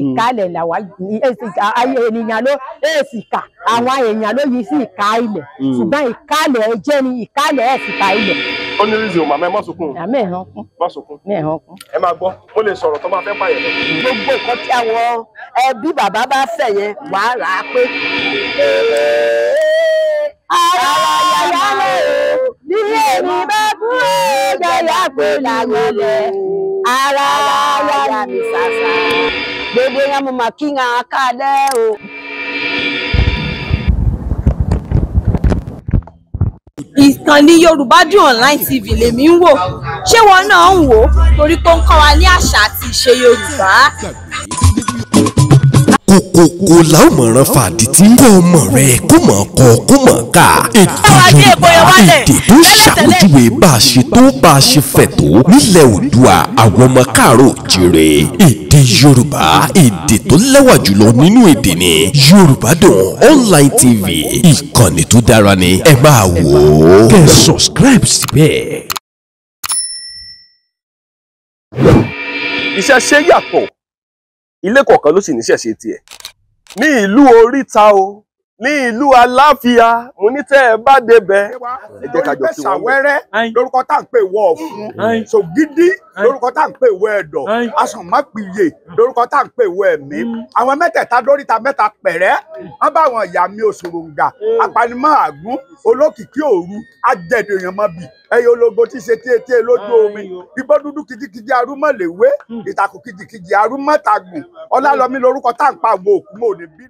ìkálẹ̀ làwa ayé ènìyàn ló èsìkà àwọn èèyàn ló yí sí ìka ilẹ̀ ṣùgbọ́n ìkálẹ̀ ẹ̀jẹ̀ ni ìkálẹ̀ ẹ̀sìkà ilẹ̀. ó ní rízì màmá ẹ má sunkún. àmì ẹ̀hán kún. má sunkún. ní ẹ̀hán kún. ẹ máa gbọ́ mo lè sọ̀rọ̀ tó máa fẹ́ pààyàn lọ. gbogbo nǹkan tí àwọn ẹbí bàbá bá fẹ́ yẹn wàá rà á pé. ara yàyà lè bí èmi bá kú yàyà pé làgbọ̀lẹ̀ ara yàyà mi ṣàṣà. gbogbo yẹn mo mà kí n kálẹ̀ o. Ìkànnì Yorùbá Dùn Online TV lèmi ń wò, ṣé wọn náà ń wò torí pé ó ń kọ́ wa ní àṣà àti ìṣe Yorùbá. Kòkòkò làwọn fàdí tí ń kọ́ ọmọ rẹ̀ kó mọ̀ kọ́ kó mọ̀ ká. Èdè tó ṣàpèjúwe bá a ṣe tó bá a ṣe fẹ̀ tó nílẹ̀ Oòduà àwọn ọmọ káàárọ̀ oòjíire. Èdè Yorùbá èdè tó lẹ́wà jùlọ nínú èdè ni Yorùbá Dùn Online TV. Ìkànnì tó dára ni ẹ máa wò ó. Kẹ́ ẹ subscribe síbẹ̀. Ìṣẹ̀ṣe yàtọ̀ ilé kọ̀ọ̀kan ló sì ní ṣẹ̀ṣe tiẹ̀ ní ìlú Oríta o ní ìlú Aláfíà mo ní tẹ́ ẹ bá débẹ̀ ẹ jẹ́ ká jọ kí wọ́n Ṣàwẹ́rẹ́ lórúkọ tá à ń pè wọ Ọ̀fun Ṣògídì lórúkọ tá à ń pè wọ Ẹ̀dọ̀ Asànmápìyè lórúkọ tá à ń pè wọ Ẹ̀mí àwọn mẹ́tẹ̀ẹ̀ta lóríta mẹ́ta pẹ̀rẹ́ wọ́n bá àwọn ìyá mi Òṣòròǹgà apanimọ̀ àgún olókìkí òru ajẹ̀dẹ̀ èèyàn mọ́ bì ẹyẹ ológo tí ṣe téèté lójú omi igbó dúdú kìjìkìjì arúmọ̀léwé ìtàkùn kìjìkìjì arúmọ̀tàgùn Ọlálọ́mí lórúkọ tá à ń pa àwọn òkú mọ́ òní bí.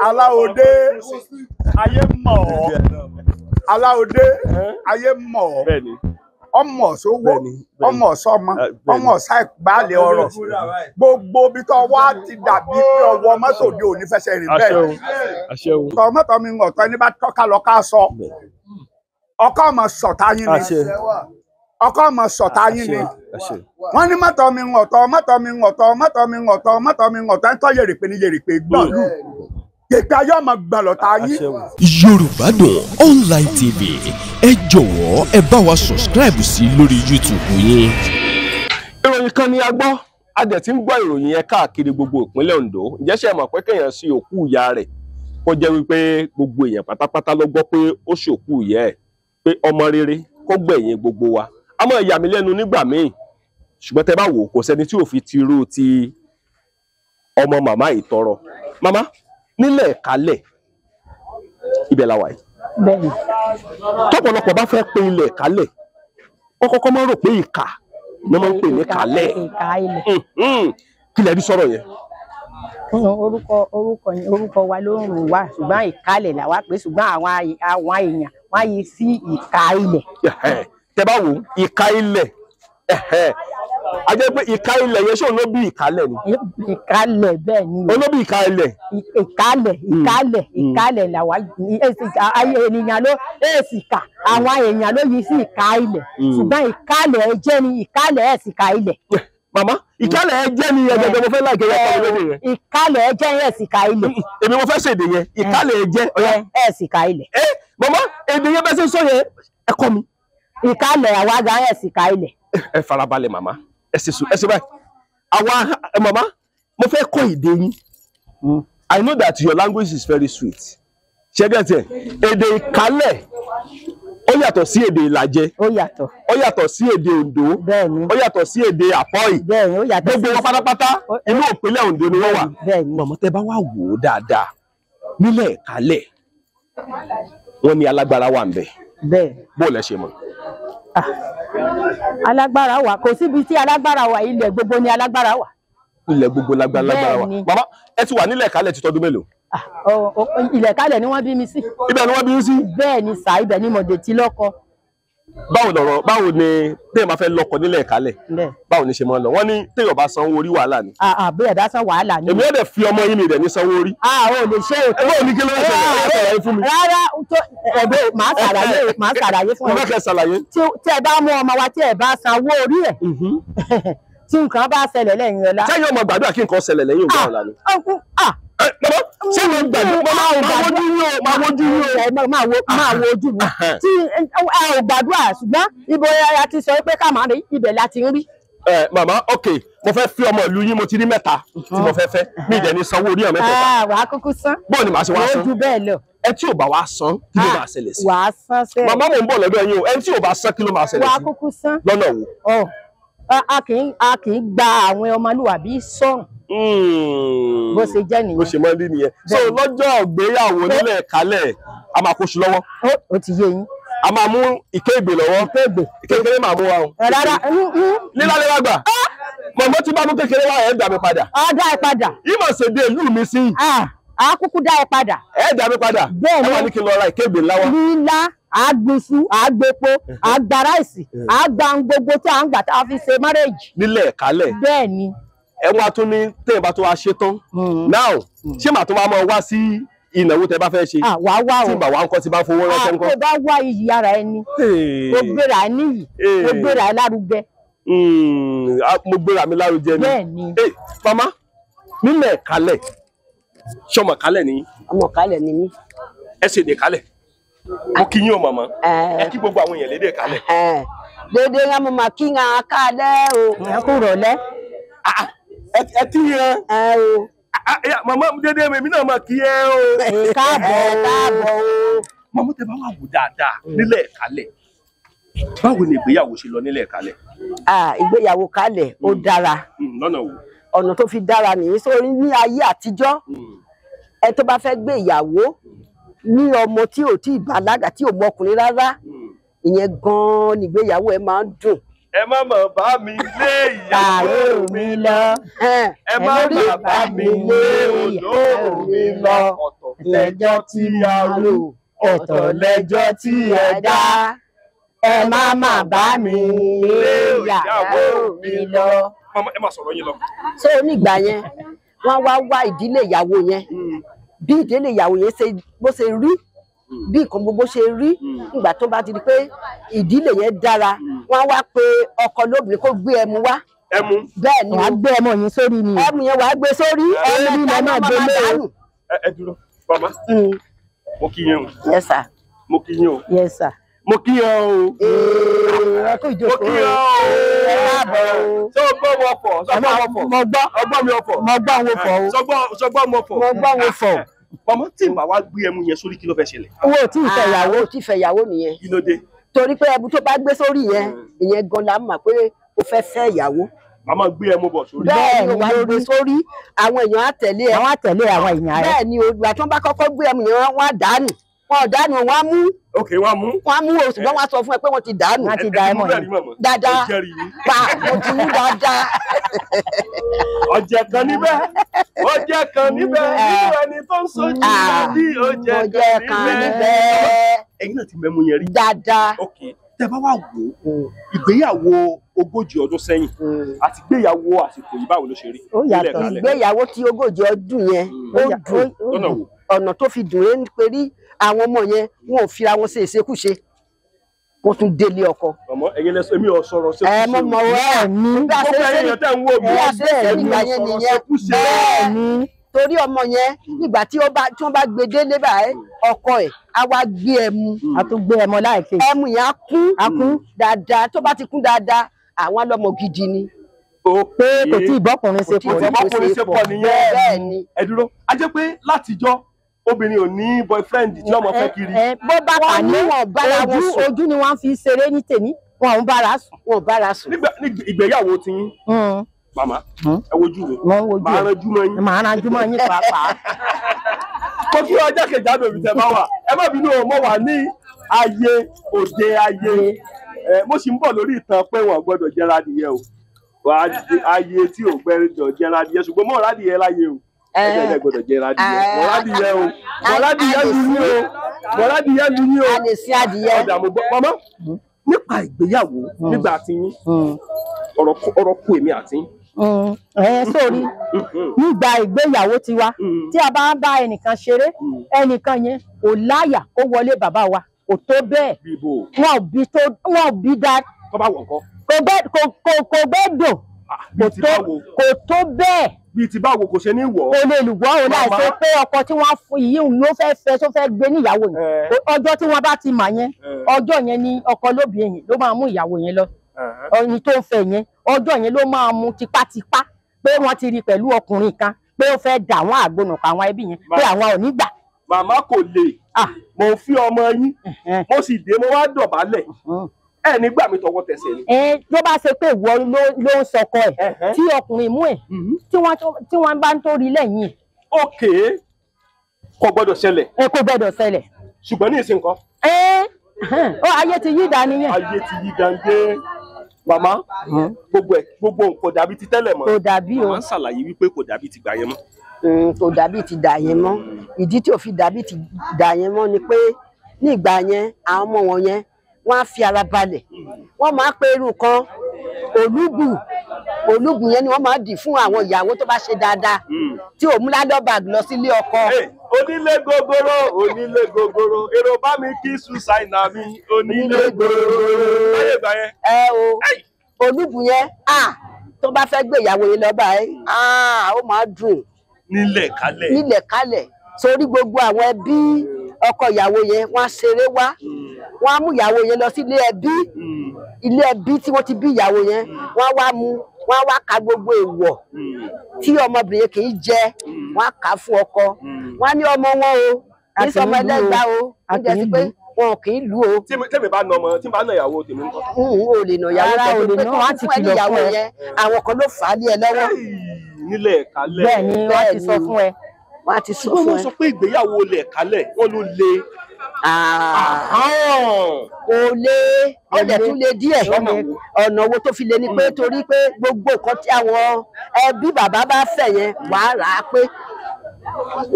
Aláòdé ayé mọ̀ ọ́ Aláòdé ayé mọ̀ ọ́ ọmọ sówó ọmọ sọmọ ọmọ ṣàìgbálẹ̀ ọ̀rọ̀ gbogbo bí tó wá ti dàbí pé ọwọ́ mọ́tò òde òní fẹsẹ̀ rìn bẹ́ẹ̀ tọ́ mọ́tò mi ń ọ̀tọ́ ẹni bá tọ́ka lọ ká sọ ọkọ ọmọ sọ̀tá yín ni ọkọ ọmọ sọ̀tá yín ni wọ́n ní mọ́tò mi ń ọ̀tọ̀ mọ́tò mi ń ọ̀tọ̀ mọ́tò mi ń ọ̀tọ̀ mọ́tò mi ń ọ̀tọ̀ ẹ̀ ń tọ́ yèrèpè ní yèrèpè gbọ́ọ̀lù yèpè ayé ọmọ gbọ̀lọ̀tà yín. Yorùbá Dùn Online TV ẹ jọ̀wọ́ ẹ bá wa subscribe sí lórí YouTube yín. Ìròyìn kan ni a gbọ́ a dẹ̀ ti ń gbọ́ ìròyìn yẹn káàkiri gbogbo ìpínlẹ̀ Ondo ǹjẹ́ ṣe mọ̀ pé kéèyàn sí òkú ìyá rẹ̀ kó jẹ́ wípé gbogbo èèyàn pátápátá ló gbọ́ pé ó ṣòkú ìyá ẹ̀ pé ọmọ rere kó gbẹ̀yìn gbogbo wa a máa yà mí lẹ́nu nígbà míì ṣùgbọ́n tẹ́ bá wò kò sẹ́ni tí ò fi tirú ti ọmọ màmá ìtọrọ màmá nílẹ̀ kálẹ̀ ibẹ̀ la wà yìí bẹ́ẹ̀ni tọ́pọ̀lọpọ̀ bá fẹ́ pé ilẹ̀ kálẹ̀ wọ́n kọ́kọ́ máa rò pé ìkà ni wọ́n máa ń pè ní kálẹ̀ ìka ilẹ̀ kí lẹ rí sọ̀rọ̀ yẹn. orúkọ wa ló ń rò wá ṣùgbọ́n ìkálẹ̀ làwa pé ṣùgbọ́n àwọn èèyàn wọ́n yí sí ìka ilẹ̀. tẹ́ bá wò ìka ilẹ̀ a jẹ́ pé ìka ilẹ̀ yẹn ṣé òun ló bí ìkálẹ̀ ni. ìkálẹ̀ bẹ́ẹ̀ ni. olóbì ìka ilẹ̀. ìkálẹ̀ làwa ayé ènìyàn ló èsìkà àwọn èèyàn ló yí sí ìka ilẹ̀ ṣùgbọ́n ìkálẹ̀ ẹ̀jẹ̀ ni ìkálẹ̀ ẹ̀sìkà ilẹ̀. Màmá ìkálẹ̀ ẹ̀jẹ̀ ni ẹ̀jẹ̀ mo fẹ́ láìpẹ́ yẹn kọ́ lóde yẹn. ìkálẹ̀ ẹ̀jẹ̀ ẹ̀sìkà ilẹ̀. èmi mo fẹ́ ṣèdè yẹn ìkálẹ̀ ẹ̀jẹ̀ ẹ̀sìkà ilẹ̀. Màmá èdè yẹn bẹ́ẹ̀ ṣe sọ yẹn ẹ kọ́ mi. ìkálẹ̀ àwa gan ẹ̀sìkà ilẹ̀. ẹ farabalẹ̀ màmá ẹ ṣe báyìí àwa màmá mo fẹ́ kọ́ èdè yín I know that your language is very sweet ṣé gẹ́tẹ̀ èdè ìkálẹ̀ ó yàtọ̀ sí èdè ìlàjẹ ó yàtọ̀ sí èdè Oǹdó ó yàtọ̀ sí èdè àpọ́ì gbogbo wọn pátápátá inú ìpínlẹ̀ Oǹdó ni wọ́n wà màmá tẹ́ bá wà wò ó dáadáa nílẹ̀ ìkálẹ̀ wọ́n ní alágbára wà ń bẹ̀ bó lẹ ṣe mọ̀. alágbára wà kò síbi tí alágbára wà ilẹ̀ gbogbo ni alágbára wà. ilẹ̀ gbogbo lágbára wà màmá ẹ ti wà nílẹ̀ ìkálẹ̀ ti tọdún mélòó. ilẹ̀ ìkálẹ̀ ni wọ́n bí mi sí. ibẹ̀ ni wọ́n bí mi sí. bẹ́ẹ̀ ni sà ibẹ̀ ni mọ̀dé tí lọ́kọ. báwo ni téèyàn máa fẹ́ lọ́kọ nílẹ̀ ìkálẹ̀ báwo ni ṣe máa ń lọ wọ́n ní téèyàn bá sanwó orí wàhálà ni. bẹ́ẹ̀ dá san wàhálà ni. èmi yóò dẹ̀ fi ọmọ yín mi rẹ̀ ní sanwó orí. o lè ṣe ètò. ẹgbẹ́ òní kí ló ń ṣẹlẹ̀ fún mi. rárá màá ṣàlàyé fún ọ. mo fẹ́ kẹ́ ṣàlàyé. tí ẹ bá mú ọmọ wa tí ẹ bá sanwó orí ẹ̀ tí nǹkan bá ṣẹlẹ̀ lẹ́yìn ọ̀la. sẹ́yìn ọmọ gbàdúrà kí nǹkan ṣẹlẹ̀ lẹ́yìn ọ̀la ni. ṣé mo gbàdúrà máa wo ojú mi tí ẹ ò gbàdúrà ṣùgbọ́n ibo ya ti sọ pé ká máa rí ibẹ̀ láti ń rí. màmá ok mo fẹ́ fi ọmọ ìlú yín mo ti rí mẹ́ta tí mo fẹ́ fẹ́ mi ìdẹ̀ ní sanwó orí ọ̀ mẹ́tẹ̀ẹ̀ta. Wàá kúkú san. bọ́ọ̀ ni màá ṣe wá san. Ó ju bẹ́ẹ̀ lọ. ẹ tí ò bá wá san kí ló máa ṣẹlẹ̀ sí. Wàá san sẹ́ẹ̀. màmá mò ń bọ̀ lọ́dọ̀ yín o ẹ tí ò bá san kí ló máa ṣẹlẹ̀ sí. Wàá kúkú san. lọ́nà wo. A kì í gba àwọn ọmọlúwàbí sọ̀rùn. Bó ṣe jẹ́ nìyẹn. bó ṣe máa ń rí nìyẹn. so lọ́jọ́ ìgbéyàwó nílẹ̀ kálẹ̀ a máa kóṣù lọ́wọ́. Ó ti yé yín. a máa mú ìké ìgbè lọ́wọ́. kékeré máa mú wa o. Rárá. lílá lè wá gbà. mọ̀mọ́ tí bá mú kékeré wá ẹ̀ dá mi padà. Dá ẹ padà. ìmọ̀ ṣèdè ìlú mi sí. A kúkú dá ẹ padà. ẹ̀ dá mi padà. Bẹ́ẹ̀ ni. ẹ wà ní kí n lọ ra ìké ìgbè ńlá wa. Lílá, àgbèsù, àgbèpo, àgbàráìsì, àgbà gbogbo tí à ń gbà tá a fi ṣe márèjì. nílẹ̀ kálẹ̀. Bẹ́ẹ̀ ni. ẹ wá tún ní tẹ́yìn bá tó wá ṣe tán. now ṣé màá tó máa wá sí ìnáwó tẹ bá fẹ́ ṣe. Wàá wá o. tí bàbá ń kọ́ tí bá fowó ránṣẹ́ ń kọ́. Tó bá wá iyì ara ẹni. Ó gbéra ẹ níyì. Ó gbéra ẹ lárugẹ. Mo gbéra mi lárugẹ ni. Bẹ́ẹ̀ ni. Màmá nílẹ̀ kálẹ̀ ṣọmọ kálẹ̀ ni. Ọmọ kálẹ̀ ni mí. ẹ ṣe èdè kálẹ̀. mo kí yín o màmá. ẹ kí gbogbo àwọn èèyàn lédè kálẹ̀. Dédé ń mọ̀ máa kí ń kálẹ̀ o. Ẹ kú rọ̀lẹ́. ẹ kí yẹn. màmá dédé mi náà máa kí ẹ o. Káàbọ̀ o. màmá tẹ bá wà wò dáadáa nílẹ̀ kálẹ̀. báwo ni ìgbéyàwó ṣe lọ nílẹ̀ kálẹ̀. Ìgbéyàwó kálẹ̀ ó dára. lọ́nà wo. ọ̀nà tó fi dára nìyí sórí ní ayé àtijọ́ ẹ tó bá fẹ́ gbé ìyàwó ní ọmọ tí ò tí ì bàlágà tí ò mọkùnrin rárá ìyẹn gan-an nígbéyàwó ẹ máa ń dùn. ẹ má mọ̀ bá mi lé ìyàwó mi lọ. ẹ má mọ̀ bá mi lé ìyàwó mi lọ. ọ̀tọ̀ lẹ́jọ́ tí a rò ọ̀tọ̀ lẹ́jọ́ tí ẹ dá. ẹ má má bá mi lé ìyàwó mi lọ. Mama, ẹ máa sọ̀rọ̀ yín lọ. So nígbà yẹn wọ́n wá ìdílé ìyàwó yẹn bí ìdílé ìyàwó yẹn bó ṣe rí bí nǹkan gbogbo ṣe rí nígbà tó bá ti di pé ìdílé yẹn dára wọ́n wá pé ọkọ lóbìnrin kó gbé ẹmu wá. ẹmu. bẹ́ẹ̀ ni wàá gbé ẹmu yín sórí ni. ẹmu yẹn wàá gbé sórí ẹmu yẹn máa gbé lórí. ẹ dúró mama mo kí yín o. Yes sir. mo kí yín o. Yes sir. mo kí yín o. ẹ kú ìjókòó. mo kí yín o. ẹ káàbọ̀ o. ṣé o gbọ́ wọn fọ̀ sọgbọ́n wọn fọ̀. mo gbọ́. ọgbọ́n mi ọ̀fọ̀. mo gbọ́ wọn fọ̀ o. sọgbọ́n mo fọ̀. mo gbọ́ wọn fọ̀. mama tí n bá wá gbé ẹmu yẹn sórí kí ló fẹ́ ṣẹlẹ̀. owó tí ì fẹ̀yàwó. tí ì fẹ̀yàwó nìyẹn. kí ló dé. torí pé ẹbu tó bá gbé sórí yẹn ìyẹn gan la mọ̀ pé o fẹ́ fẹ́ ìyàwó. màmá gbé ẹmu bọ̀ sórí. bẹ́ẹ̀ ni wàá gbé sórí àwọn èèyàn á tẹ̀lé ẹ. àwọn á tẹ̀lé àwọn èèyàn rẹ. bẹ́ẹ̀ ni ìgbà tí wọ́n bá kọ́kọ́ gbé ẹmu yẹn wọ́n á dànù wọn ò dànù wọn á mú. ok wọn á mú. wọn á mú o ṣùgbọ́n wọ́n á sọ fún ẹ pé wọ́n ti dànù. wọ́n ti da ẹmọ yẹn. dáadáa pa mo ti mú dáadáa. ọ̀jẹ̀ kan níbẹ̀ ọ̀jẹ̀ kan níbẹ̀ nínú ẹni tó ń sojú bí ọ̀jẹ̀ kan níbẹ̀. ẹ̀yin náà ti mẹ́mu yẹn rí. dáadáa. ok tẹ bá wà wò ìgbéyàwó 40 ọdún sẹ́yìn àti ìgbéyàwó àsìkò yìí báwo ló ṣe rí. ó yàtọ̀. ìgbéyàwó tí 40 ọdún yẹn ó dùn ọ̀nà tó fi dùn ẹ́ pé rí àwọn ọmọ yẹn wọn ò fira wọn ṣe ìṣekúṣe wọn tún délé ọkọ. ọmọ ẹ̀yin lẹsọ èmi ò sọ̀rọ̀ ṣe kúṣe. ẹ mọ ẹ ní gbogbo ẹ̀yin tẹ́ ń wò mí nígbà yẹn nìyẹn bẹ́ẹ̀ ni torí ọmọ yẹn nígbà tí wọ́n bá gbé délé báyìí ọkọ ẹ̀ á wá gbé ẹmu. a tún gbé ẹmu láìpẹ́. ẹmu yẹn á kún dáadáa tó bá ti kún dáadáa àwọn ọlọ́mọ gidi ni. pé kò tí ì bọ́kùnrin ṣe pọ̀. bọ́kùnrin ṣe pọ̀ nìyẹn. bẹ́ẹ̀ ni. ẹ dúró a jẹ́ pé látijọ́ obìnrin ò ní boyfriend tí ọmọ fẹ́ kiri. bó bá kà ní ojú ni wọ́n fi ṣeré ní tèmi wọn ò bára sùn. wọn ò bára sùn. nígbà ìgbéyàwó ti yín màmá ẹ wojú mi màá ranjú mọ́ yín. màá ranjú mọ́ yín pàápàá. kò kí ọjà kejìlá òbí tẹ bá wà ẹ má bínú o mo wà ní ayé òde ayé mo sì ń bọ̀ lórí ìtàn pé wọn gbọ́dọ̀ jẹra adìyẹ o ayé tí ò gbẹ́rẹ́dọ̀ jẹra adìyẹ ṣùgbọ́n mọ̀ rádìyẹ láyé o ẹgbẹ́ gbọ́dọ̀ jẹra adìyẹ mọ̀ rádìyẹ o mọ̀ rádìyẹ lu yín o mọ̀ rádìyẹ lu yín o. a lè sin adìyẹ. ọ̀dà mo gbọ́ mọ́mọ́ nípa ìgbéyàwó nígbà tí yín ọ̀rọ̀ kù èmi àti yín. Sórí nígbà ìgbéyàwó tiwa tí a bá ń bá ẹnìkan ṣeré ẹnìkan yẹn kò láyà kó wọlé bàbá wa kò tó bẹ́ẹ̀ wọn ò bí dá tó bá wọ̀ nǹkan. kò gbẹ́dọ̀ kò tó bẹ́ẹ̀. bíi ti báwo kò ṣe ní wọ̀. o lè lùgbọ́ o láì ṣe pé ọkọ tí wọ́n fún yìí ló fẹ́ fẹ́ tó fẹ́ gbé níyàwó yẹn ọjọ́ tí wọ́n bá ti mà yẹn ọjọ́ yẹn ni ọkọ lóbìnrin ló máa mú ìyàwó yẹn lọ ẹni tó ń fẹ́ yẹn ọjọ́ yẹn ló máa mú tipátipá pé wọ́n ti rí pẹ̀lú ọkùnrin kan pé ó fẹ́ dà wọ́n àgbọnà pa àwọn ẹbí yẹn pé àwọn ò ní gbà. màmá kò lè mo fi ọmọ yín mo sì dé mo wá dọ̀bálẹ̀ ẹ nígbà mi tọwọ́ tẹsẹ̀ ni. ló bá ṣe pé ìwọ ló ń sọkọ ẹ tí ọkùnrin mú ẹ tí wọ́n bá ń torí lẹ́yìn ẹ. ok kò gbọ́dọ̀ ṣẹlẹ̀. kò gbọ́dọ̀ ṣẹlẹ̀. ṣùgbọ́n ní ìsìn kan. ayé ti yí dání yẹn. ayé ti yí dání màmá gbogbo nǹkan dàbí ti tẹ́lẹ̀ mọ́. kò dàbí o. màmá ń ṣàlàyé wípé kò dàbí ti gbà yẹn mọ́. kò dàbí ti dà yẹn mọ́ ìdí tí ò fi dàbí ti dà yẹn mọ́ ni pé ní ìgbà yẹn àwọn ọmọ wọn yẹn wọ́n á fi ara balẹ̀ wọ́n máa pe irú kan olúbù yẹn ni wọ́n máa dì fún àwọn ìyàwó tó bá ṣe dáadáa tí ò mú ládọ́bàg lọ sílé ọkọ. onílé gogoro èrò bá mi kí Susaina mi onílé gogoro láyé ìgbà yẹn. olúbù yẹn tó bá fẹ́ gbé ìyàwó yẹn lọ báyìí ó máa dùn nílẹ̀ kálẹ̀ sórí gbogbo àwọn ẹbí ọkọ ìyàwó yẹn wọ́n á ṣeré wá wọ́n á mú ìyàwó yẹn lọ sí ilé ẹbí tí wọ́n ti bí ìyàwó yẹn wọ́n á wá ka gbogbo èèwọ̀ tí ọmọbìnrin kì í jẹ wọ́n á kà á fún ọkọ wọ́n á ní ọmọ wọn o kì í sọmọ ẹlẹ́gbàá o níjẹ́ sí pé wọn kì í lù o. tèmi bá nà ọmọ tí bá nà ìyàwó tèmi nǹkan. o lè nà ìyàwó tèmi pé wọ́n ti kìlọ̀ fún ẹ àwọn kan ló fà á lé ẹ lọ́wọ́. nílẹ̀ kálẹ̀. bẹ́ẹ̀ ni wọ́n ti sọ fún ẹ. wọ́n á ti sọ fún ẹ. wọ́n sọ pé ìgbéyàwó lẹ̀ kálẹ̀ wọ́n ló le. kò le ọ̀dẹ̀ tún le díẹ̀ ọ̀nà wo tó fi le ni pé torí pé gbogbo nǹkan tí àwọn ẹbí bàbá bá fẹ́ yẹn wàá rà á pé.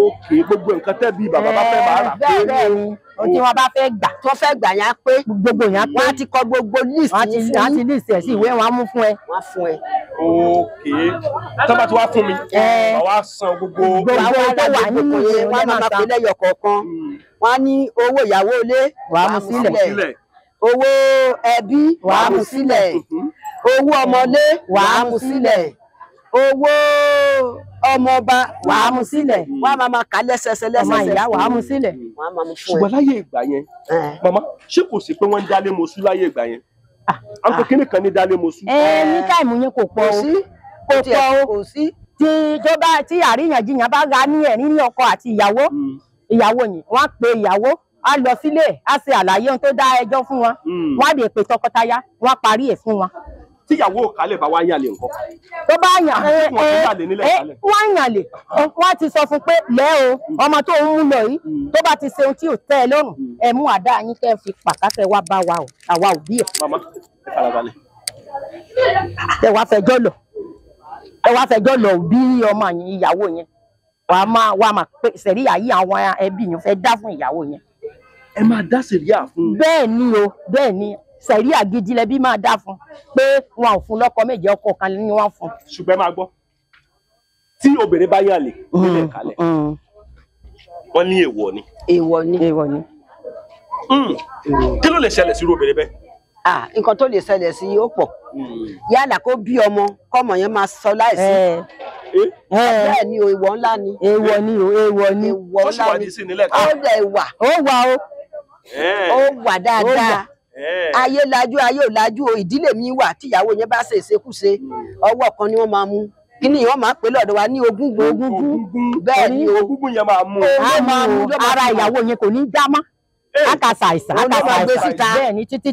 ok gbogbo nǹkan tẹ́ bí bàbá bá fẹ́ máa rà pé. bẹ́ẹ̀ ni ohun tí wọ́n bá fẹ́ gbà tó fẹ́ gbà yẹn á pé gbogbo yẹn á pé wọ́n á ti kọ gbogbo list yìí fún wọ́n á ti list ẹ̀ sí ìwé wọn á mú fún ẹ. wọ́n á fún ẹ. ok tó bá ti wá fún mi wàá san gbogbo tó wà nínú yẹn wọ́n á máa pè lẹ́yọ kọ̀ọ̀kan wọ́n á ní owó ìyàwó ilé wàá mú sílẹ̀ owó ẹbí wàá mú sílẹ̀ owó ọmọlé wàá mú sílẹ̀ owó ọmọọba wàá mú sílẹ̀ wọ́n á máa kà lẹ́sẹsẹ ọmọ ìyá wàá mú sílẹ̀. wọ́n á máa mú fún ẹ. ṣùgbọ́n láyé ìgbà yẹn màmá ṣé kò sí pé wọ́n ń dálé mosú láyé ìgbà yẹn àwọn kíní kan ní dálé mosú. ní táìmù yẹn kò pọ̀ o kò sí. tí àríyànjiyàn bá ga ní ẹ̀rín ní ọkọ àti ìyàwó yìí wọ́n á pe ìyàwó á lọ sílé á ṣe àlàyé ohun tó dá ẹjọ́ fún wọn wọ́n á lè pe tọkọtaya wọ́n á parí ẹ̀ fún wọn. tíyàwó kálẹ̀ bá wá yàn lè nǹkan. tó bá yàn wọ́n yàn lè wọ́n ti sọ fún pé lẹ́ o ọmọ tó ń mú lọ yìí tó bá ti ṣe ohun tí ò tẹ́ ẹ lọ́rùn ẹ mú àdá yín kẹ́ ẹ fi pàkátẹ́ wá bá wa o àwa ò bí ẹ̀. màmá ẹ farabalẹ̀. ẹ wá fẹjọ́ lọ bí ọmọ yẹn ìyàwó yẹn wàá máa pè sẹ̀ríyà yí àwọn ẹbí yẹn fẹ́ dá fún ìyàwó yẹn. ẹ máa dá sẹ̀ríyà fún. bẹ́ẹ̀ ni sẹ̀ríyà gidi lẹbí máa dá fún pé wọn ò fún lọ́kọ méje ọkọ kan ni wọ́n fún. ṣùgbọ́n máa gbọ́ tí obìnrin bá yàn lè nílẹ̀ kalẹ̀ wọ́n ní èèwọ̀ ni. èèwọ̀ ni. kí ló lè ṣẹlẹ̀ sí irú obìnrin bẹ́ẹ̀. nǹkan tó lè ṣẹlẹ̀ sí ó pọ̀ yálà kó bí ọmọ kọ́mọ yẹn máa sọ láìsí bẹ́ẹ̀ ni èèwọ̀ ńlá ni. èèwọ̀ ni èèwọ̀ ńlá ni ó dẹ̀ wà ó wà dáadáa ayé lajú ayé ò lajú o ìdílé mi wà tíyàwó yẹn bá ṣe ìṣekúṣe ọwọ́ kan ni wọ́n máa mú kíni wọ́n máa pè lọ́dọ̀ wa ní ogúngun bẹ́ẹ̀ ni ogúngun yẹn máa mú ara ìyàwó yẹn kò ní já mọ́ akasa àìsàn bẹ́ẹ̀ ni títí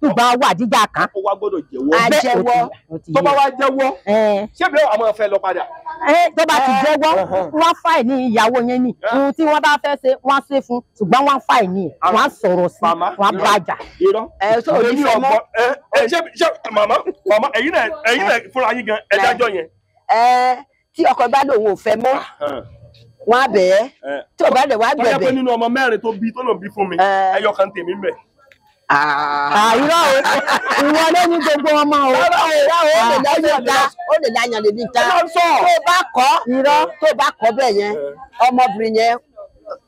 ṣùgbọ́n wà dídá kan. ó wá gbọ́dọ̀ jẹ́wọ́. àjẹwọ́ tó bá wá jẹ́wọ́ ṣé bí àwọn afẹ́ lọ padà. tó bá ti jẹ́wọ́ wọ́n fàì ní ìyàwó yẹn ni ohun tí wọ́n bá fẹ́ ṣe wọ́n ṣe fún ṣùgbọ́n wọ́n fàì ní ẹ̀ wọ́n sọ̀rọ̀ sí wọ́n bàjà. irọ́ èmi ọmọ ṣé màmá ẹ̀yin náà fúnra yín gan ẹ dájọ́ yẹn. tí ọkọ bá lòun ò fẹ́ mọ́ wọn á bẹ̀ ẹ́ tí ò bá dẹ̀ wá gbẹ̀bẹ̀. wọ́n yẹ pé nínú ọmọ mẹ́rin tó bí tó lòun bí fún mi ẹyọ kan tèmi ń bẹ̀. irọ́ ìwọ ló ní gbogbo ọmọ o. ó lè láyàn lè ní ta tó bá kọ́ bẹ́ẹ̀ yẹn ọmọbìnrin yẹn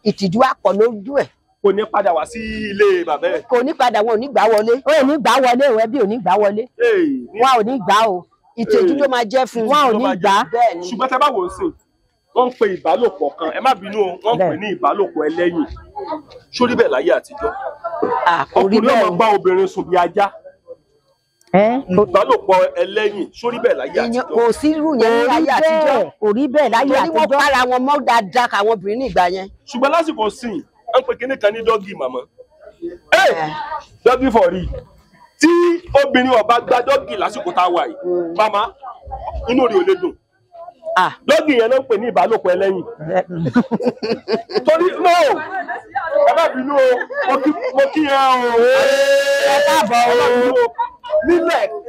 ìtìjú àpọ̀ lójú ẹ̀. kò ní padà wá sí ilé bàbá ẹ̀. kò ní padà wọn ò ní gbà wọlé. ó ní gbà wọlé o ẹbí ò ní gbà wọlé wọn ò ní gbà o. ìtìjú ló máa jẹ́ fún wọn ò ní gbà. ṣùgbọ́n tẹ́ bá wò ó sìn wọ́n ń pe ìbálòpọ̀ kan ẹ má bínú o wọ́n ń pè ní ìbálòpọ̀ ẹlẹ́yìn sórí bẹ́ẹ̀ láyé àtijọ́ ọkùnrin ọmọ bá obìnrin sùn bí ajá ìbálòpọ̀ ẹlẹ́yìn sórí bẹ́ẹ̀ láyé àtijọ́. kò sí irú yẹn ní ayé àtijọ́. kò rí bẹ́ẹ̀ láyé àtijọ́. torí wọ́n para wọn mọ́ dáadáa káwọn obìnrin ní ìgbà yẹn. ṣùgbọ́n lásìkò sìn ẹ ń pè kíní kan ní dọ́gì màmá. dọ́gì fọ̀rí tí obìnrin ọba gba dọ́gì lásìkò tá a wà yìí màmá inú rẹ̀ ò lè dùn. dọ́gì yẹn náà ń pè ní ìbálòpọ̀ ẹlẹ́yìn. torí no ẹ má bínú o mo kí ẹ o. ẹ káàbọ̀ o.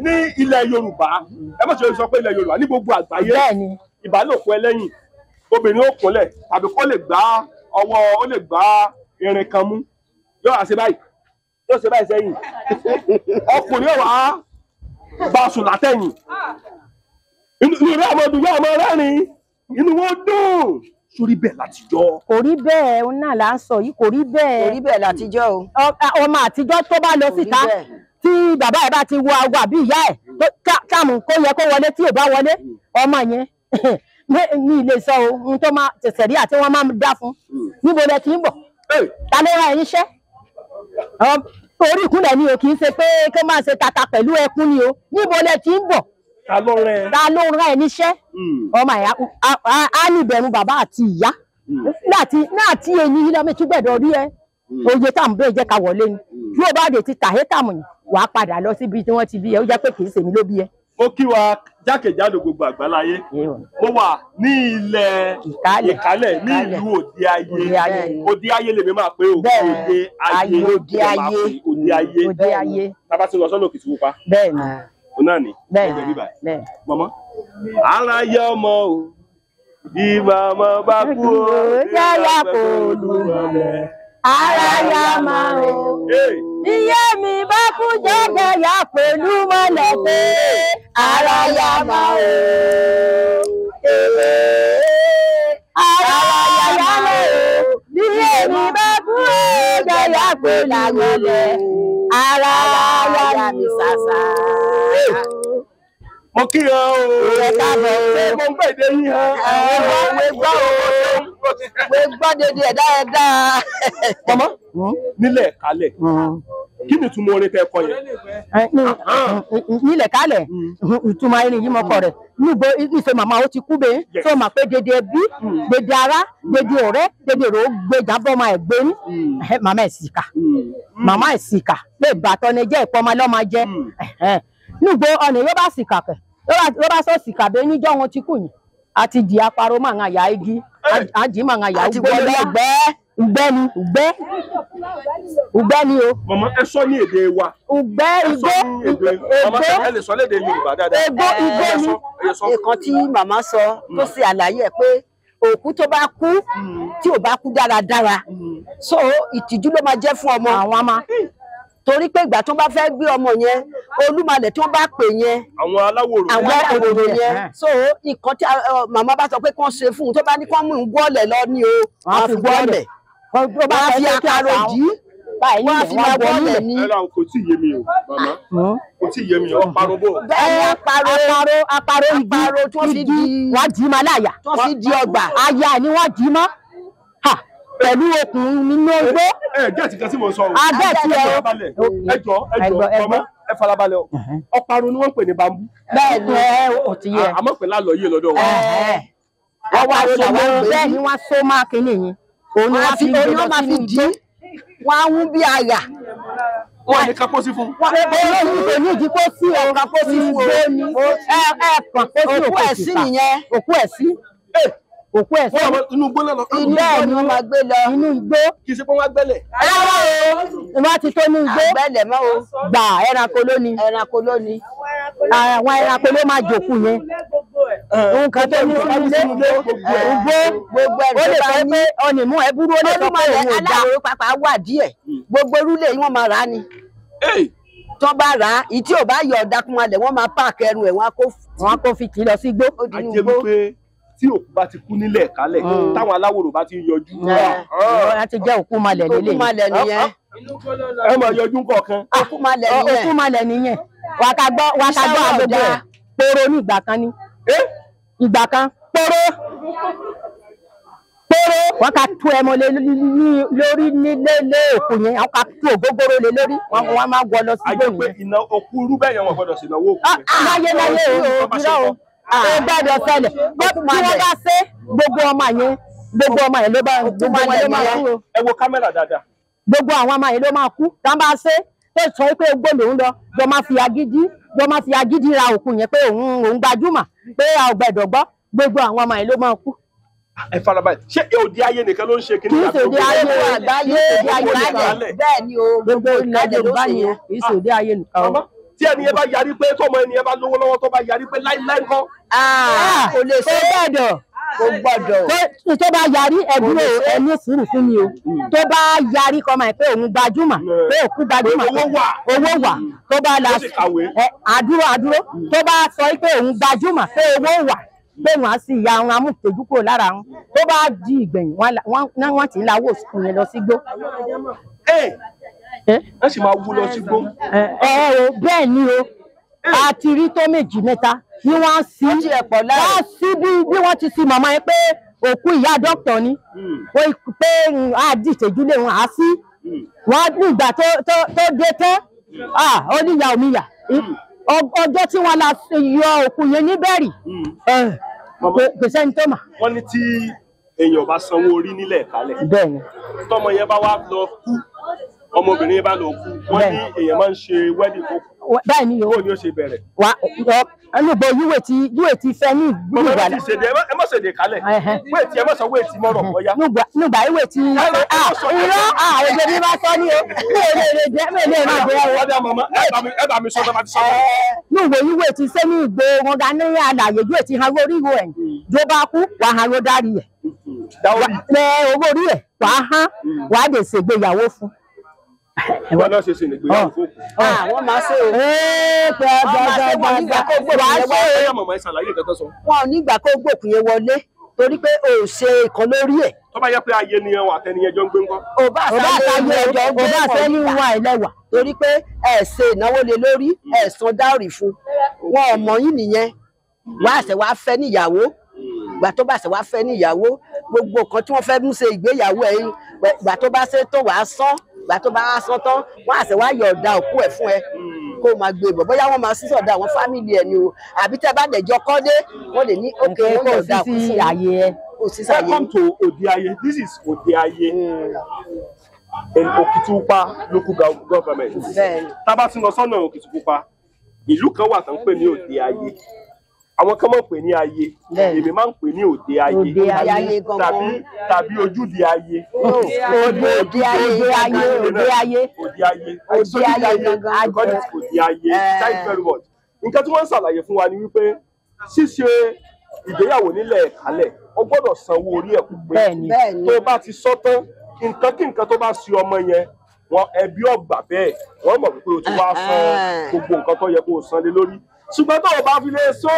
ní ilẹ̀ Yorùbá ẹ má ṣe sọ pé ilẹ̀ Yorùbá ní gbogbo àgbáyé ìbálòpọ̀ ẹlẹ́yìn obìnrin ó kúnlẹ̀ tàbí kó lè gbá ọwọ́ ó lè gbá irin kan mú yóò wá ṣe báyìí yóò ṣe báyìí sẹ́yìn ọkùnrin yóò wá bá sùn látẹ̀yìn inú rẹ̀ àmọ́dún yóò máa rẹ́rìn inú wọn dùn sórí bẹ́ẹ̀ látijọ́. kò rí bẹ́ẹ̀ òun náà là ń sọ yìí kò rí bẹ́ẹ̀. kò rí bẹ́ẹ̀ látijọ́ o. ọmọ àtijọ́ tó bá lọ síta tí bàbá ẹ̀ bá ti wo aago àbí ìyá ẹ̀ káàmù kó yẹ kó wọlé tí ò bá wọlé ọmọ yẹn ní ilé sọ ohun tó máa tẹ̀sẹ̀ rí àti wọ́n máa dá fún níbo lẹ ti ń bọ̀ ta ló ra ẹ̀ níṣẹ́ orí ìkúnlẹ̀ ni o kì í ṣe pé kó máa ṣe tata pẹ̀lú ẹkún ni o níbo lẹ ti ń bọ̀ ta ló ra ẹ̀ níṣẹ́ ọmọ ẹ̀ á ní ìbẹ̀rù bàbá àti ìyá náà tí èyí ilé mi tún gbẹ̀dọ̀ rí ẹ oye tá à ń bẹ́ẹ̀ jẹ́ ká wọlé ni bí o bá dé ti tàhétàmù yìí wàá padà lọ síbi tí wọ́n ti bí ẹ ó jẹ́ pé kì í ṣèmi ló bí ẹ. mo kí wa jákèjádò gbogbo àgbáláyé mo wà ní ilẹ̀ ìkálẹ̀ ní ìlú òde ayé lèmi máa pé òde ayé tábà tí lọ sọ́nà Òkìtìpupa o náà ní ẹgbẹ́ bíbá ẹ̀ mọ́mọ́. ara yẹ ọmọ o bí màmá bá kú o yáyà kò lù mọ́lẹ̀. ara yá máa o iye mi bá kú jẹ́gẹ́ yá pẹ̀lú mọ́lẹ̀ pé ara yá máa o ara yá máa o iye mi bá kú jẹ́gẹ́ yá pẹ̀lú mọ́lẹ̀ ara yá mi sàṣà. mo kí ọ o ṣé mo ń gbèdé yín hàn. wé gbọ́ dédé ẹ̀dá ẹ̀dá. mama nílẹ̀ kálẹ̀ kí ni ìtumọ̀ orin tẹ́ kọ yẹn. nílẹ̀ kálẹ̀ ìtumọ̀ irin yìí mọ́kọ rẹ̀ níbo ìṣe màmá ó ti kú bẹ́ẹ̀ tó máa pé dédé ẹbí dédé ara dédé ọ̀rẹ́ dédé rò ó gbé jábọ́ máa gbé ní màmá ẹ̀ sìkà màmá ẹ̀ sìkà pé ìbátan ni jẹ́ ìpọ́nmọ́ lọ́mọ jẹ́ níbo ọ̀nà yóò bá sìkà kẹ̀ yóò bá sọ sìkà bẹ́ẹ̀ níjọ́ wọn ti kù yìí àti di aparo máa ń àyà igi àjí máa ń àyà ugbẹ́ ni ugbẹ́ ni o. mama ẹ sọ ní èdè wa. ugbẹ́ igbó mama ẹ lè sọ lédè Yorùbá dáadáa. igbó ni. nǹkan tí màmá sọ tó ṣe àlàyé ẹ pé òkú tó bá kú tí ò bá kú dáradára so ìtìjú ló máa jẹ́ fún ọmọ àwọn ọmọ torí pé ìgbà tó bá fẹ́ gbé ọmọ yẹn olúmalẹ̀ tó bá pè yẹn àwọn aláwòrò yẹn so nǹkan tí màmá bá sọ pé kán ṣe fún un tó bá ní kán mú un gbọ́lẹ̀ lọ ní o wọ́n fi gbọ́lẹ̀ wọ́n á fi àkàrò jí wọ́n á fi máa gbọ́lẹ̀ ní. ẹ̀rọ kò tí ì yé mi o màmá kò tí ì yé mi ọparun bò. bẹ́ẹ̀ni àparò igi tó fi di wọ́n dì í mọ́ láyà tó fi di ọgbà àyà ni wọ́n dì í mọ́ pẹ̀lú okùn nínú igbó. gẹ́ẹ̀tì kan tí mo sọ o. agẹ́ẹ̀tì ẹ jọ ọmọ ẹ farabalẹ̀ o ọparun ni wọ́n ń pè ní bambú. bẹ́ẹ̀ni ò ti yẹ. àmọ́ pẹ̀lú àlọ́ yìí lọ́dọ̀ wọn. wọ́n wá sọ wọn bẹ́ẹ̀ ni wọ́n so máa kíní yìí. òun ni wọ́n fi dí wọ́n á wú bí àyà. wọ́n ní kápó sí fún. kò ní ìdí kó sí o kápó sí fún o ní kàn kó sí òkú ẹ̀sìn nìyẹn. òkú ẹ̀sìn òkú ẹ̀ sí inú igbó lọ. inú ẹ̀ ni wọ́n máa gbé lọ. inú igbó. kì í ṣe pé wọ́n á gbẹ́lẹ̀. wọ́n ti tó ní igbó. àgbẹ̀lẹ̀ mọ́ o. gbà ẹranko lónìí. ẹranko lónìí. àwọn ẹranko ló máa jòkú yẹn. nǹkan tó ní ilé gbogbo ó lè fẹ́ pé ọ̀nìmú ẹ búrú ó lè sọ pé òun ò dá. aláwòrán pàpà wà díẹ̀ gbogbo orúlé yìí wọ́n máa rà á ni. tó bá rà á ìtí ò bá yọ ọ̀dàkùnmalẹ̀ wọ́n máa páàkì ẹrù ẹ̀ wọ́n á kó fi tì lọ sí igbó. a jẹ́ wípé tí òkú bá ti kú nílẹ̀ kálẹ̀ táwọn aláwòrán bá ti ń yọjú. wọ́n ti jẹ́ òkú malẹ̀ nílé. òkú malẹ̀ nìyẹn. ẹ máa yọjú kọ̀ọ̀kan. òkú malẹ̀ nìyẹn. wàkàgbọ́ àgbègbè ẹ̀ poro ní ìgbà kan ní. ìgbà kan poro wọ́n ká tú ẹmọ lórí nílé òkú yẹn wọ́n ká tú ògógóró lé lórí wọ́n máa wọ lọ sí gbòòrò. àjẹ́ pé ìná òkú irú bẹ́ẹ̀ yẹn wọ́n gbọ́dọ̀ sí ìnáwó òkú. láyé o irọ́ o ó gbọ́dọ̀ ṣẹlẹ̀ tí wọ́n bá ṣe gbogbo ọmọ yẹn ló bá gbogbo wọn ló máa kú o. ẹ wo kámẹ́rà dáadáa. gbogbo àwọn ọmọ yẹn ló máa kú tá a bá ṣe tó sọ pé gbòòlò ń lọ jọ máa fi agídí ra òkú yẹn pé òun gbajúmọ̀ pé a ò gbẹ̀dọ̀ gbọ́ gbogbo àwọn ọmọ yẹn ló máa kú. ẹ farabalẹ̀ ṣé òde ayé nìkan ló ń ṣe kíní. kì í ṣe òde ayé àgbáyé bẹ́ẹ̀ ni o gbogbo ilẹ̀ Yorùbá yẹn kì í ṣe òde ayé nìkan o. tí ẹni yẹn bá yarí pé tọmọ ẹni yẹn bá lówó lọ́wọ́ tó bá yarí pé láíláí ńkọ́. kò lè ṣe gbọ́dọ̀ kò gbọ́dọ̀. tó bá yarí ẹdúró ẹni sùúrù fún mi o tó bá yarí kọ́ máa pé òun gbajúmọ̀ pé òkú gbajúmọ̀ owó wà tó bá la àdúró tó bá sọ pé òun gbajúmọ̀ pé owó wà pé wọn á sì ya àwọn amúkèjú kúrò lára wọn tó bá di ìgbẹ̀yìn wọn ti ń lawó òsùn yẹn lọ sígbó. ẹ sì máa wú lọ sígbó. bẹ́ẹ̀ ni o a ti rí tó méjì mẹ́ta ni wọ́n sí bí wọ́n ti sí màmá yẹn pé òkú ìyá dókítà ni pé àdìtẹ̀jú lé wọn á sí wọn nígbà tó dé tán ó níyà òmíyà ọjọ́ tí wọ́n la yọ òkú yẹn níbẹ̀rì kò sẹ́ni tó mà. wọ́n ní tí èèyàn bá sanwó orí nílẹ̀ kálẹ̀ tọmọ yẹn bá wá lọ kú ọmọbìnrin yẹn bá lọ kú wọ́n ní èèyàn máa ń ṣe wedding kó kú. bẹ́ẹ̀ ni o bó ni ó ṣe bẹ̀rẹ̀. ẹnubọ yúwè ti fẹ́ ní ìgbìmọ̀ ìgbàlẹ̀. ẹ má ṣèdè kálẹ̀ wéètì ẹ má sọ wéètì mọ́rọ̀ bọ́yá. nígbà ìwé tí irọ́ òjò bí bá sọ ní o mẹ́lẹ̀ má jẹ́ o. ọ̀dà mọ̀mọ́ ẹ bá mi sọ tó bá ti sọ. nígbà ìwé tí sẹ́ni ìgbò wọn ga ní àlàyé ìwé tí hanwó orí ìwé ẹ̀ tó bá kú wà á hanwó dárí ẹ̀ owó orí ẹ̀ wà á hán wà á dè ṣègbéyàwó fún. Ìwọ náà ṣe ìgbéyàwó fún òkú. Wọ́n máa ṣe o. Wọ́n ò ní ìgbà kó gbòkú yẹn wọlé torí pé o ò ṣe ìkan lórí ẹ̀. Tó bá yẹ pé ayé ni ẹwà àtẹniyẹn jọ ń gbé ńkọ́. Ò bá àtàyè ẹjọ́ ń gbé ẹ̀kọ́ torí pé ẹ ṣe ìnáwó lé lórí ẹ san dáòrì fún. Wọn ò mọ̀ yín nìyẹn. Wọ́n àṣẹ wá fẹ́ níyàwó. Ìgbà tó bá ṣe wá fẹ́ níyàwó gbogbo nǹkan tí wọ́n fẹ́ mú ṣe ìgbéyàwó ẹ̀ ìgbà tó bá ṣe tó wàá sán ìgbà tó bá sán tán wọ́n àṣẹ wá yọ̀ọ̀da òkú ẹ̀ fún ẹ kó o máa gbé bọ̀ bóyá wọ́n máa sísọ̀dá àwọn fámìlì ẹ̀ ni o àbí tẹ́ bá dẹ̀jọ́ kọ́dé wọ́n lè ní òkè wọ́n yọ̀ọ̀da òkú sí ààyè ẹ̀. Welcome to Òde Ayé. This is Òde Ayé in Òkìtìpupa local government. Tá bá ti lọ sọ́nà Òkìtìpupa ìlú kan wà tán pè ní Òde Ayé. Àwọn kan máa ń pè ní ayé èmi máa ń pè ní òde ayé tàbí ojúde ayé. òde ayé Thank you very much. Nǹkan tí wọ́n ń ṣàlàyé fún wa ni wípé ṣíṣe ìgbéyàwó nílẹ̀ kálẹ̀ o gbọ́dọ̀ sanwó orí ẹ̀ pé tó bá ti sọ tán nǹkan kí nǹkan tó bá ṣe ọmọ yẹn wọn ẹbí ọgbà bẹ́ẹ̀ wọ́n mọ̀ pé o ti wá san gbogbo nǹkan tó yẹ kó o san lé lórí ṣùgbọ́n tó o bá fi lè sọ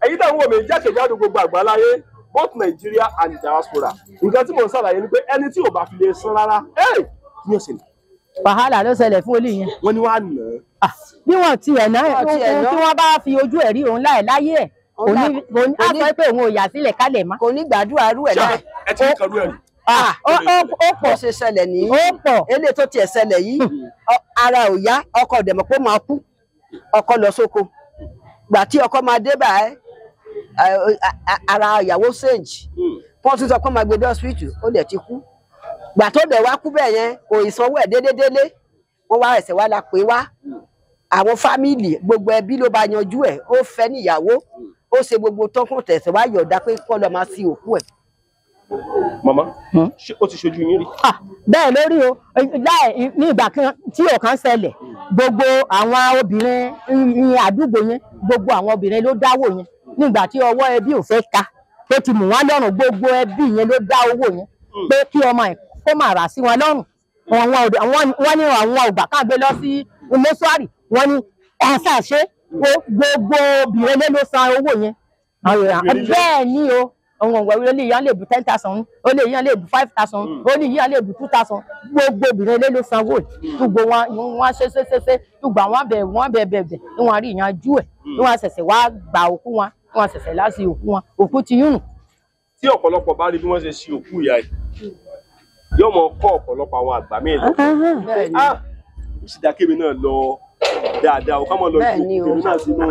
èyí tó ń wò mí jákèjádò gbogbo àgbáláyé both Nigeria and diaspora nǹkan tí mò ń ṣàlàyé ni pé ẹni tí ò bá fi lè san rárá ní ọ̀sẹ̀ ni. wàhálà ló ṣẹlẹ̀ fún olè yẹn. wọ́n ní wàá nà á. bí wọ́n ti ẹ̀ náà tí wọ́n bá fi ojú ẹ̀ rí òun láyé ẹ̀ á sọ pé òun ò yà sílẹ̀ kálẹ̀ mọ́. kò ní gbàdúrà rú ẹ̀ náà. ẹ ti ní kan rú ẹ̀ rí. ó pọ̀ ṣe ṣẹlẹ̀ ní eléyìí tó tiẹ̀ ṣẹlẹ̀ yìí ara ò yá ọkọ dẹ̀mọ̀ pé ó máa kú ọkọ lọ sóko gbà tí ọkọ máa dé báyìí ara ìyàwó sèǹjì wọ́n tún sọ pé máa gbé dé hospital ó dẹ̀ ti kú gbà tó dẹ̀ wá kú bẹ́ẹ̀ yẹn kò ìsanwó ẹ̀ déédéé wọ́n wá ẹ̀sẹ̀ wá la pé wá àwọn fámìlì gbogbo ẹbí ló bá yanjú ẹ̀ ó fẹ́ níyàwó ó ṣe gbogbo tọkùn tẹ̀sẹ̀ wá yọ̀ọ̀dá pé kọ́ lọ máa sin òkú ẹ̀. Màmá ṣé ó ti ṣojú yín rí. bẹ́ẹ̀ lórí o láì ní ìgbà kan tí ọ̀kan ṣẹlẹ̀ gbogbo àwọn obìnrin àdúgbò yẹn gbogbo àwọn obìnrin ló dáwó yẹn nígbà tí ọwọ́ ẹbí ò fẹ́ ka tó ti mú wọn lọ́rùn gbogbo ẹbí yẹn ló dá owó yẹn pé kí ọmọ ẹ̀ kó máa rà sí wọn lọ́rùn wọ́n ní àwọn ọgbà kan gbé lọ sí mọ́ṣúárì wọ́n ní ẹ̀sà ṣe gbogbo obìnrin ló san owó yẹn bẹ́ẹ̀ ni o àwọn ọ̀gbọ̀n olè yẹn lè bu 10,000 olè yẹn lè bu 5,000 olè yẹn lè bu 2,000 gbogbo obìnrin ló sanwó gbogbo wọn ṣe gbogbo àwọn bẹ̀ẹ̀ ni wọ́n rí ìyanjú ẹ̀ ni wọ́n ṣẹ̀ṣẹ̀ wá gba òkú wọn ni wọ́n ṣẹ̀ṣẹ̀ láti òkú wọn òkú ti yún. tí ọ̀pọ̀lọpọ̀ bá rí bí wọ́n ṣe ṣe òkú ìyá ẹ̀ yóò mọ kọ́ ọ̀pọ̀lọpọ̀ àwọn àgbà míì lọ. Ó sì dá kémi náà lọ dáadáa o ká mọ̀ lọ ju kémi náà sínú.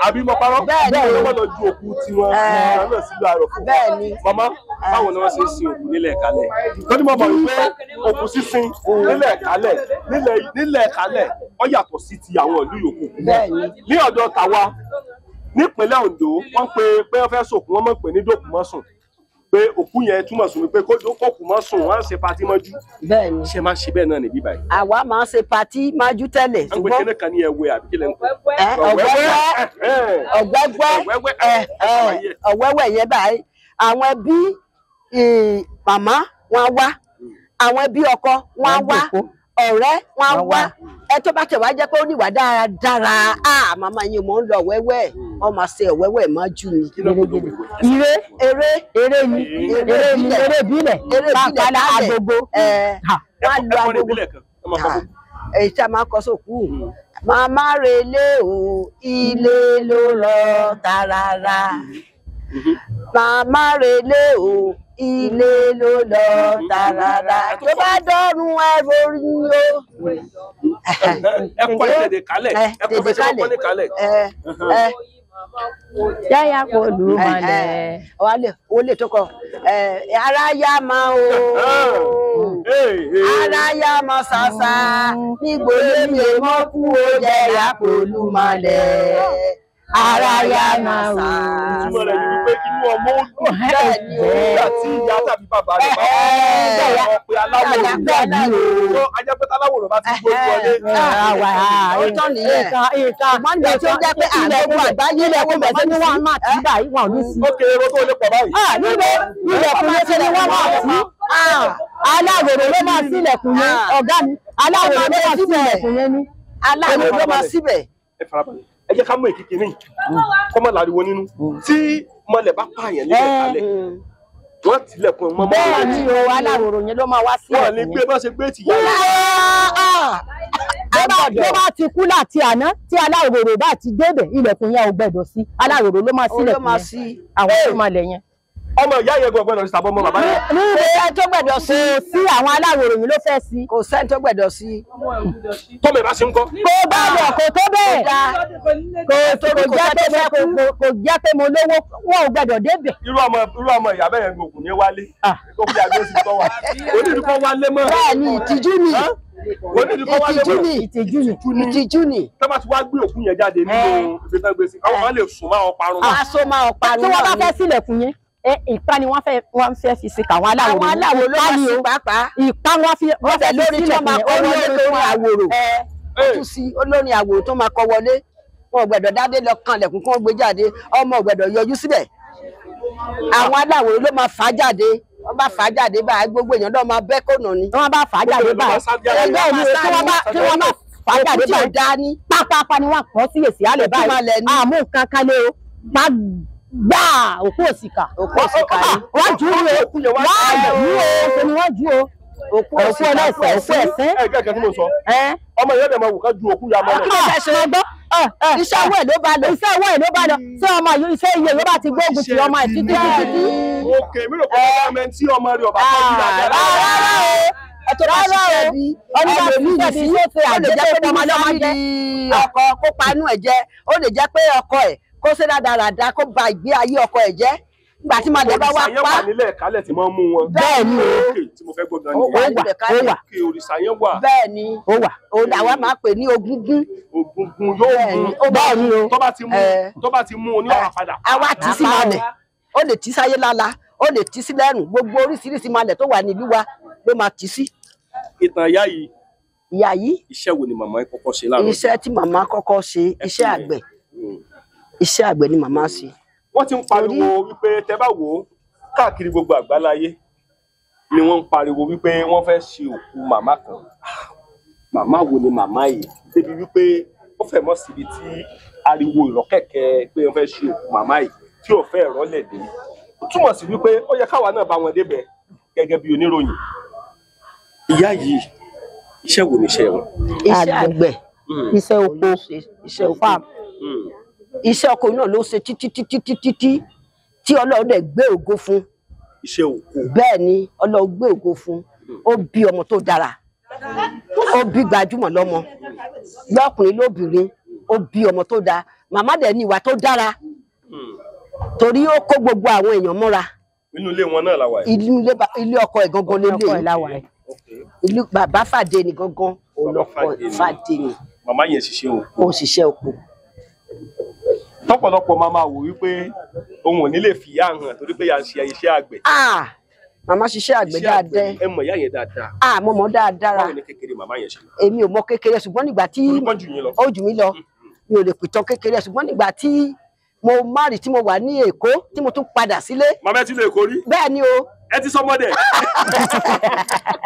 Àbí mo parọ́ bẹ́ẹ̀ ló lọ ju òkú tiwọn náà sílùú àròfọ̀. Màmá báwo ni wọ́n ṣe ń sin òkú nílẹ̀ Ìkálẹ̀? Lọ́dún mọ̀ mọ̀ wípé òkú sísin nílẹ̀ Ìkálẹ̀ ó yàtọ̀ sí ti àwọn ìlú yòókù. Ní ọ̀dọ̀ tàwa nípínlẹ̀ Ondo wọ́n pe pé wọ́n fẹ́ sòkú wọ́n mọ̀ pé ní dòkúmọ́sùn pé òkú yẹn túmọ̀ sí wípé kókù mọ́ sùn wọ́n á ṣe patí mọ́jú. Bẹ́ẹ̀ni. Ṣé máa ń ṣe bẹ́ẹ̀ náà níbí báyìí? Àwa máa ń ṣe patí májú tẹ́lẹ̀. Wọ́n pe kíní kan ní ẹ̀wẹ̀ àbí kílẹ̀ ń pè. Ọ̀wẹ́wẹ́ yẹn báyìí àwọn ẹbí màmá wọn wá àwọn ẹbí ọkọ wọn wá ọ̀rẹ́ wọn wá ẹ tó bá tẹ̀ wá jẹ́ pé ó níwà dáradára màmá yín mò ń lọ ọ̀wẹ́wẹ́ wọ́n máa ṣe ọ̀wẹ́wẹ́ májú ni. Eré ìbílẹ̀ pàpàlà agogo wọ́n lu agogo èyí tí a máa kọ sókú màmá relé o ilé ló lọ tààràrà màmá relé o ilé ló lọ tààràrà tó bá dọ́rùn ẹ borí o. Ẹ kọ́ èdè Ìkálẹ̀ ẹ kọ́ fẹsẹ̀ kọ́ ní Ìkálẹ̀. Yáyà kò lù ú malẹ̀. Ó lè tó kọ ara yá máa o ara yá máa ṣàṣà nígbò lémi mọ́ kú ó jẹ́ ìyá kò lù ú malẹ̀ ara yá máa o. Ìtumọ̀ rẹ̀ ni wípé inú ọmọ ó dùn nígbà tí ìyá tàbí bàbá rẹ̀ bá wọ́n pe aláwòrán tó ajẹ́pẹ́tà aláwòrán bá ti gbójú wọlé. Ó tọ́ nìyẹn ṣùgbọ́n nígbà tí ó jẹ́ pé àgbẹ̀wò àgbáyé lẹ́wọ́ bẹ̀rẹ̀ ní wọ́n máa tì báyìí wọ́n ní sí. Ó kéré tó lè pọ̀ báyìí. Ilẹ̀kùn yẹn ṣe ni wọ́n máa tì. Aláwòrán ló máa sí ilẹ̀kùn yẹn ọ̀gá mi aláwòrán ló máa sí ilẹ̀kùn yẹn ní. Aláwòrán ló máa síbẹ̀. Ẹ jẹ́ ká mú èkìkì ní kọ́mọ láriwo nínú tí mọlẹ̀ bá pààyàn nílẹ̀ Ìkálẹ̀ wọ́n tilẹ̀kùn mọ́. Bẹ́ẹ̀ ni o aláwòrán yẹn ló máa wá sí. Wọ́n ní gbé bá ṣe gbé tìyá ló bá ti kú láti àná tí aláwòrán bá ti débẹ̀ ilẹ̀kùn yẹn ò gbẹ̀dọ̀ sí aláwòrán ló máa sílẹ̀kùn yẹn àwọn tó máa lẹ̀ yẹn. Ọmọ ìyá yẹn gbọ́dọ̀ sí tàbí ọmọ bàbá yẹn. Kò sẹ́ni tó gbẹ̀dọ̀ sí. Sí àwọn aláwòrán yìí ló fẹ́ sí. Kò sẹ́ni tó gbẹ̀dọ̀ sí. Tọ́mọ ìbá ṣe ń kọ́. Kò bá bẹ̀ kò tó bẹ́ẹ̀. Kò jẹ́ pé mo lówó wọn ò gbẹ̀dọ̀ débẹ̀. Irú ọmọ ìyá bẹ́ẹ̀ yẹn ògùn ní wálé. Kó fi àgbẹ̀ sí tọ́wà. Onídìí wálé mọ́. Bẹ́ẹ̀ni ìtìjú ni. Ìtìjú ni. Tọ́ba ti wá gbé òkú yẹn jáde nínú ibi tán gbé sí. Àwọn kan lè sùn máa wọn parun. Wọ́n á so máa wọn parun. Tí wọ́n bá fẹ́ sílẹ̀kùn yẹn ìpá ni wọ́n fẹ́ fi sí káwọn aláwòrán. Àwọn aláwòrán ló máa sí pàápàá. Ìpá wọ́n fẹ́ lórí tí wọ́n máa kọ́ wọlé lórí àwòrò. Ó tún sí olórin àwòrò tó máa kọ́ wọlé. Wọn ò gbẹ̀dọ̀ dádé lọ kan lẹ̀kùn kí wọ́n gbé jáde. Ọmọ ò gbẹ̀dọ̀ yọjú síbẹ̀. Àwọn aláwòrán ló máa fà á jáde. Wọ́n bá fà á jáde báyìí gbogbo èèyàn náà máa bẹ́ kónà ni. Wọ́n bá fà á jáde báyìí. Ẹgbẹ́ òní tí wọ́n bá fà á jáde báyìí. Pápápá ni wọ́n kàn sí èsì àlẹ́ báyìí. Àmú nǹkan kan lé o. Gbà òkú òsìkà ni wọ́n jù ú o wọ́n yẹ̀ ní o ṣe ni wọ́n jù o òkú ẹlẹ́sẹ̀ òkú ẹ̀sìn. Ẹ gẹ́gẹ́ tí mo sọ ọmọ ìyá ẹ̀ máa wù ká ju òkú ya mọ́ lọ. Iṣẹ́ owó ẹ̀ ló bá lọ. Iṣẹ́ owó ẹ̀ ló bá lọ. Ṣé ọmọ yìí iṣẹ́ iye yóò bá ti gbógun ti ọmọ ẹ̀ títí. Òkè mi rò pé ọmọ ẹ̀ tí ọmọ rẹ̀ ọba tó bí dáadáa. Rárá o ẹlòmíì sí ó lè jẹ́ pé ọmọ ọlọ́mọ jẹ́ ọkọ kó panú ẹ̀ jẹ́ ó lè jẹ́ pé ọkọ ẹ̀ kó ṣe dáradára kó ba ìgbé ayé ọkọ ẹ̀ jẹ́ nígbà tí màdé bá wá pa. Òrìṣà yẹn wà nílẹ̀ Ìkálẹ̀ tí wọ́n mú wọn. Bẹ́ẹ̀ ni òkè tí mo fẹ́ gbọ́ gan ni. Ó wà nílẹ̀ Ìkálẹ̀. Òkè òrìṣà yẹn wà. Bẹ́ẹ̀ ni ó wà. Òun làwa máa pè ní Ògúngún. Ògúngún yóò mú. Bẹ́ẹ̀ ni o. Tó bá ti mú oní ọ̀rọ̀ padà. Àwa tì sí malẹ̀ ó lè tì sáyé lála ó lè tì sí lẹ́rùn gbogbo oríṣiríṣi malẹ̀ tó wà nílùú wa ló máa tì sí. Ìtàn ìyá yìí. Ìyá yìí. Iṣẹ́ wo ni màmá kọ́kọ́ ṣe láàárọ̀? Iṣẹ́ tí màmá kọ́kọ́ ṣe iṣẹ́ àgbẹ̀. Iṣẹ́ àgbẹ̀ ni màmá ṣe. Wọ́n ti ń pariwo wípé tẹ́ bá wò ó káàkiri gbogbo àgbáláyé ni wọ́n ń pariwo wípé wọ́n fẹ́ ṣe òkú màmá kan. Màmá wo ni màmá yìí débi wípé ó fẹ́ mọ́ síbi tí ariwo ìrọ́kẹ̀kẹ́ pé wọ́n fẹ́ ṣe òkú màmá yìí tí ò fẹ́ ìrọ́lẹ̀ dé. Ó túmọ̀ sí wípé ó yẹ káwa náà bá wọn débẹ̀ gẹ́gẹ́ bí oníròyìn. Ìyá yìí iṣẹ́ wo ni iṣẹ́ wọn? Iṣẹ́ àgbẹ̀. Iṣẹ́ oko. Iṣẹ́ oko. Iṣẹ́ oko náà ló ṣe títí tí Ọlọ́run dẹ̀ gbé ògo fún. Iṣẹ́ oko. Bẹ́ẹ̀ ni Ọlọ́run gbé ògo fún. Ó bí ọmọ tó dára, ó bí gbajúmọ̀ lọ́mọ, lọ́kùnrin lóbìnrin, ó bí ọmọ tó dáa. Màmá dẹ̀ ní ìwà tó dára torí ó kó gbogbo àwọn èèyàn mọ́ra. Nínú ilé wọn náà la wà yìí. Ilé ọkọ ẹ̀ gangan lélẹ̀. Ilé bàbá Fàdé ni gangan, olùkọ́ Fàdé ni. Màmá yẹn ṣiṣẹ́ oko. Ó ṣiṣẹ́ oko. Tọ́pọ̀lọpọ̀ máa wò wípé òun ò ní lè fi ìyá hàn torí pé yà ń ṣe iṣẹ́ àgbẹ̀. Màmá ṣiṣẹ́ àgbẹ̀ dáadáa. Ẹ mọ̀ ìyá yẹn dáadáa. Mo mọ̀ dáadáa. Báwo ni kékeré màmá yẹn ṣe lọ? Èmi ò mọ̀ kékeré ṣùgbọ́n nígbà tí ó jù mí lọ mi ò lè pìtàn kékeré ṣùgbọ́n nígbà tí mo márì tí mo wà ní Èkó tí mo tún padà sílé. Màmá ẹ ti lọ Èkó rí? Bẹ́ẹ̀ ni o. Ẹ ti sọmọdẹ.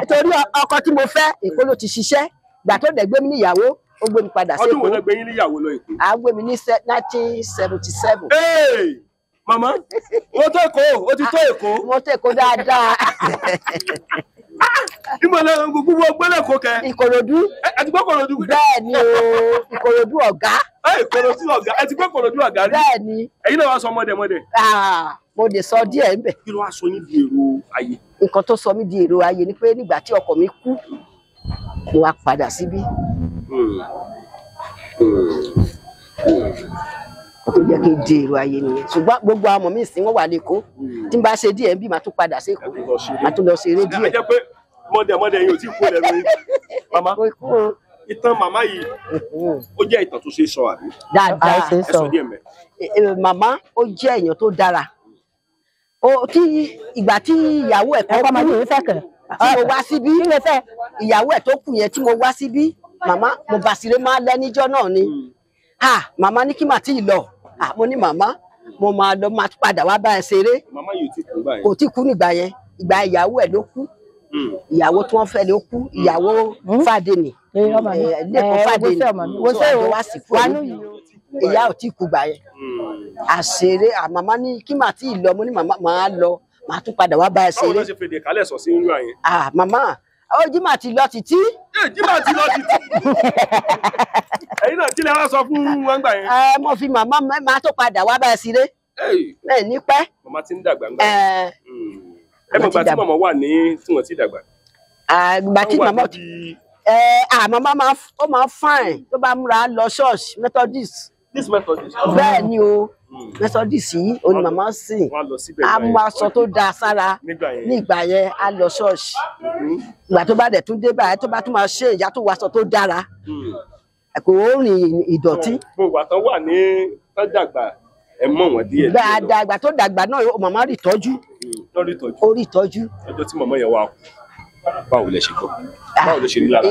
Torí ọkọ tí mo fẹ́ Èkó ló ti ṣiṣẹ́ gbà tó dẹ̀ gbé mi níyàwó ó gbé mi padà sí Èkó. Ọdún wo lẹ gbé yín níyàwó lọ Èkó? À gbé mi ní 1977. Màmá wọ́n tó Èkó ó ti tó Èkó. Mo tó Èkó dáadáa. Níbo lẹ gbogbo gbẹ́lẹ̀ kó kẹ? Ìkòròdú. Ẹ ti gbọ́ Ìkòròdú? Bẹ́ẹ̀ ni o, Ìkòròdú ọ̀gá. Ìkòròdú ọ̀gá, ẹ ti gbọ́ Ìkòròdú ọ̀gá rí? Bẹ́ẹ̀ ni. Ẹ̀yin náà wá sọ mọ́dẹ̀mọ́dẹ̀. Mo lè sọ díẹ̀ ńbẹ̀. Kí ló wá sọ yín di èrò ayé? Nǹkan tó sọ mí di èrò ayé ni pé nígbà tí ọkọ mi kú mo wá padà síbí. Ó tó jẹ́ kí n di èrò ayé nìyẹn ṣùgbọ́n gbogbo àwọn ọmọ mi sì wọ́n wà lẹ́kọ̀ọ́ tí n bá ṣe díẹ̀ bí màá tún padà sí Èkó màá tún lọ ṣeré díẹ̀. Ẹ jẹ́ pé mọ́dẹ̀mọ́dẹ̀ yìí ò tí kú lẹ́nu yín. Màmá ìtàn màmá yìí ó jẹ́ ìtàn tó ṣe é sọ àbí? Dáadáa. Ẹ sọ díẹ̀ mẹ́. Màmá ó jẹ́ èèyàn tó dára. Tí ìgbà tí ìyàwó ẹ̀ kan kú tí mo wá síbí ìyàwó ẹ̀ tó kù yẹn tí mo wá síbí màmá mo bá sílé máa lẹ́ níjọ́ náà ni. Màmá ní kí màá tí ì lọ. Mo ní màmá mo máa lọ máa padà wá bá ẹ ṣeré. Màmá yìí ò tí kú gbà yẹn. Kò tí kú nígbà yẹn. Ìgbà ìyàwó ẹ̀ ló kú. Ìyàwó tí wọ́n fẹ́ ló kú. Ìyàwó Fàdé ni. Lẹ́kọ̀ọ́ Fàdé ni. Wọ́n wá sí fún mi. Ìyá ò tí kú gbà yẹn. Àṣeré màmá ní kí màá tí ì lọ mo ní màmá máa lọ màá tún padà wá bá ẹ ṣeré. Báwo ló ṣe fèdè kálẹ̀ sọ sí irú àyẹn? Màmá Jímà ti lọ títí. Jímà ti lọ títí. Ẹ̀yin náà kí lẹ wá sọ fún wọn gbà yẹn? Mo fi màmá máa tó padà wá bá ẹ ṣeré. Bẹ́ẹ̀ ní pẹ́. Màmá ti ń dàgbà ńgbà. Ẹ mọ̀ gbà tí màmá wà ní tí wọ́n ti dàgbà. Ìgbà tí màmá màmá máa fine tó bá múra lọ ṣọ́ọ̀ṣì Methodist. This Methodist. Bẹ́ẹ̀ ni o Methodist yìí ó ní màmá sìn. A mú aṣọ tó dáa sára nígbà yẹn a lọ ṣọ́ọ̀ṣì. Ìgbà tó bá dẹ̀ tún dé báyìí tó bá tún máa ṣe ìyá tó wọ aṣọ tó dára. Kò rìn ìdọ̀tí. Gbogbo àtọ́ wà ní tán dàgbà ẹ mọ̀ wọ́n díẹ̀. Dáadáa ìgbà tó dàgbà náà màmá rí ìtọ́jú. Ó rí ìtọ́jú. Ọjọ́ tí màmá yẹn wà kú báwo lẹ ṣe gbọ́? Báwo lẹ ṣe rí lára?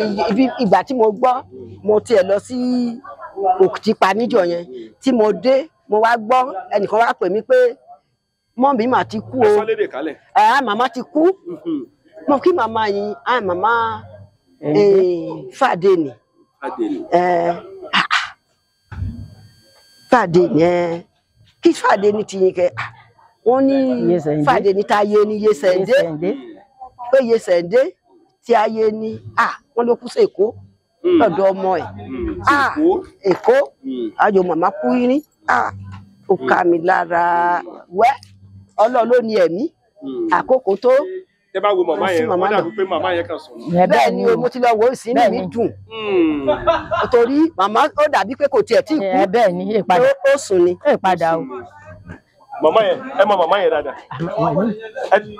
Ìgbà tí mo gbọ́ mo tiẹ̀ lọ sí Òkìtìpa níjọ́ yẹn tí mo dé mo wá gbọ́ ẹnìkan wá pè mí pé mọ́mí mà ti kú o. Ẹ sọ lédè kálẹ̀. Màmá ti kú. Mo kí màmá yìí màmá Fàdé ni. Fàdé ni kí Fàdé ni ti yín kẹ wọ́n ní Fàdé ni táyé ní Yésẹ̀ndé pé Yésẹ̀ndé tí ayé ní wọ́n ló kú sí Èkó lọ́dọ̀ ọmọ ẹ̀. Èkó ayò màmá kú yín ó ká mi lára wẹ́ Ọlọ́run ló ní ẹ̀mí àkókò tó. Tẹ́ bá wo màmá yẹn wọ́n dàbí pé màmá yẹn kàn sùn. Bẹ́ẹ̀ ni mo ti lọ wo ìsín mi dùn torí màmá ó dàbí pé kò tiẹ̀ tí kú. Bẹ́ẹ̀ ni ìpadà ó sùn ni. Ìpadà o. Màmá yẹn ẹ mọ màmá yẹn dáadáa.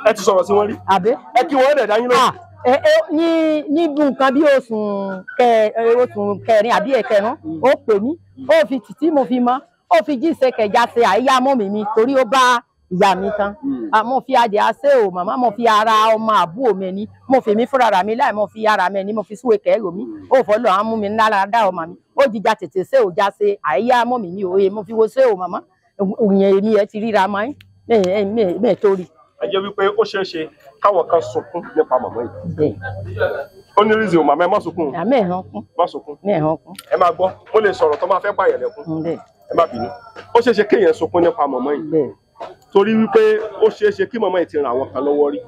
Ẹ ti sọ̀rọ̀ sí wọn rí. Ẹ kí wọ́n dẹ̀ dá yín lọ. Ní nǹkan bí oṣù kẹrin àbí ẹ̀kẹrin ó pè mí ó fi títí mo fi mọ́ ó fi jíṣẹ́ kẹjà ṣe àyà mọ́ mi torí ó bá ìyá mi tán mo fi adìẹ àṣẹ o màmá mo fi ara ọmọ àbúrò mi ní mo fi mí fúnra mi láì mo fi ara mi ní mo fi súwé kẹrò mi ó fọlọ àwọn mú mi lára dá ọmọ mi ó jíjà tètè ṣe ò já ṣe àyà mọ́ mi ní òye mo fi wo ṣe o màmá òyìn èmi ẹ ti ríra máa ń mẹ́ẹ̀ torí. Ẹ jẹ́ wípé ó ṣeé ṣe káwọn kan sunkún nípa màmá yìí. Ó ní reason màmá ẹ má sunkún. Àmì ẹ̀hán kún. Má sunkún. Ẹ̀hán kún. Ẹ máa gbọ́ mo lè sọ̀rọ̀ tó máa fẹ́ pààyàn lẹ́kún. Ẹ má bínú. Ó ṣeé ṣe kéèyàn sunkún nípa màmá yìí. Torí wípé ó ṣeé ṣe kí màmá yìí ti ran àwọn kan lọ́wọ́ rí.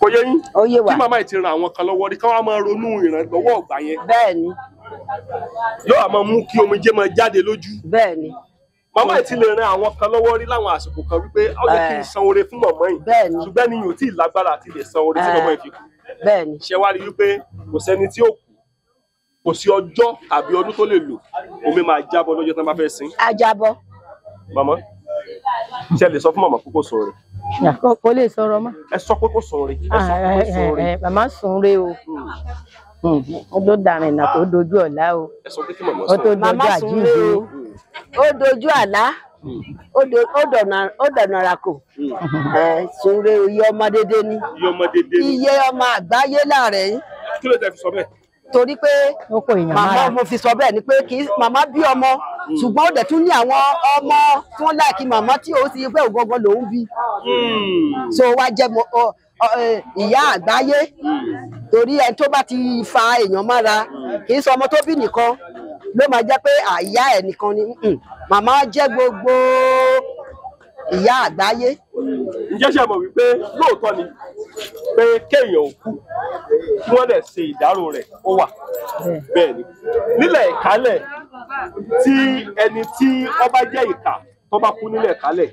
Kò yé yín? Ó yé wa. Kí màmá yìí ti ran àwọn kan lọ́wọ́ rí káwọn máa ronú ìrànlọ́wọ́ ọ̀gbà yẹn. Bẹ́ẹ̀ ni. Yóò máa mú kí omijé máa jáde lójú. Bẹ́ẹ̀ ni. màmá ẹ̀ ti lè ran àwọn kan lọ́wọ́ rí láwọn àsìkò kan wípé ó yẹ kí n san oore fún màmá yìí ṣùgbọ́n ni yóò tí ì lágbára àti lè san oore tí màmá yìí fi kú. ṣé wàá rí wípé kò sẹ́ni tí ó kú kò sí ọjọ́ tàbí ọdún tó lè lò omi máa jábọ́ lọ́jọ́ tí wọ́n bá fẹ́ sin. á jábọ́. màmá ṣe lè sọ fún màmá kókó sọ rẹ. kò lè sọ̀rọ̀ mọ́. ẹ sọ pé kò sọ rẹ. màmá sùn re o ó tó dàrin nà tó dojú ọ̀la o ó tó dojú àjíǹde o ó dojú àlá ó dọ̀nà ràkò sùn re iye ọmọ dédé ni iye ọmọ àgbáyé láàrẹ̀ yín. kí ló dé fi sọ bẹ́ẹ̀. torí pé màmá mo fi sọ bẹ́ẹ̀ ni pé kì í màmá bí ọmọ ṣùgbọ́n ó dẹ̀ tún ní àwọn ọmọ tí wọ́n láìkí màmá tí ó ti pé ògangan lòún bí so wá jẹ́ ìyá àgbáyé torí ẹni tó bá ti fa èèyàn mára kì í sọ ọmọ tó bí nìkan ló máa jẹ́ pé àyà ẹ̀ nìkan ni màmá jẹ́ gbogbo ìyá àgbáyé. ǹjẹ́ ṣe mọ̀ wípé lóòótọ́ ni pé kéèyàn ò kú kí wọ́n lè ṣe ìdárò rẹ̀ ó wà bẹ́ẹ̀ ni nílẹ̀ ìkálẹ̀ tí ẹni tí ó bá jẹ́ ìkà tó bá kú nílẹ̀ ìkálẹ̀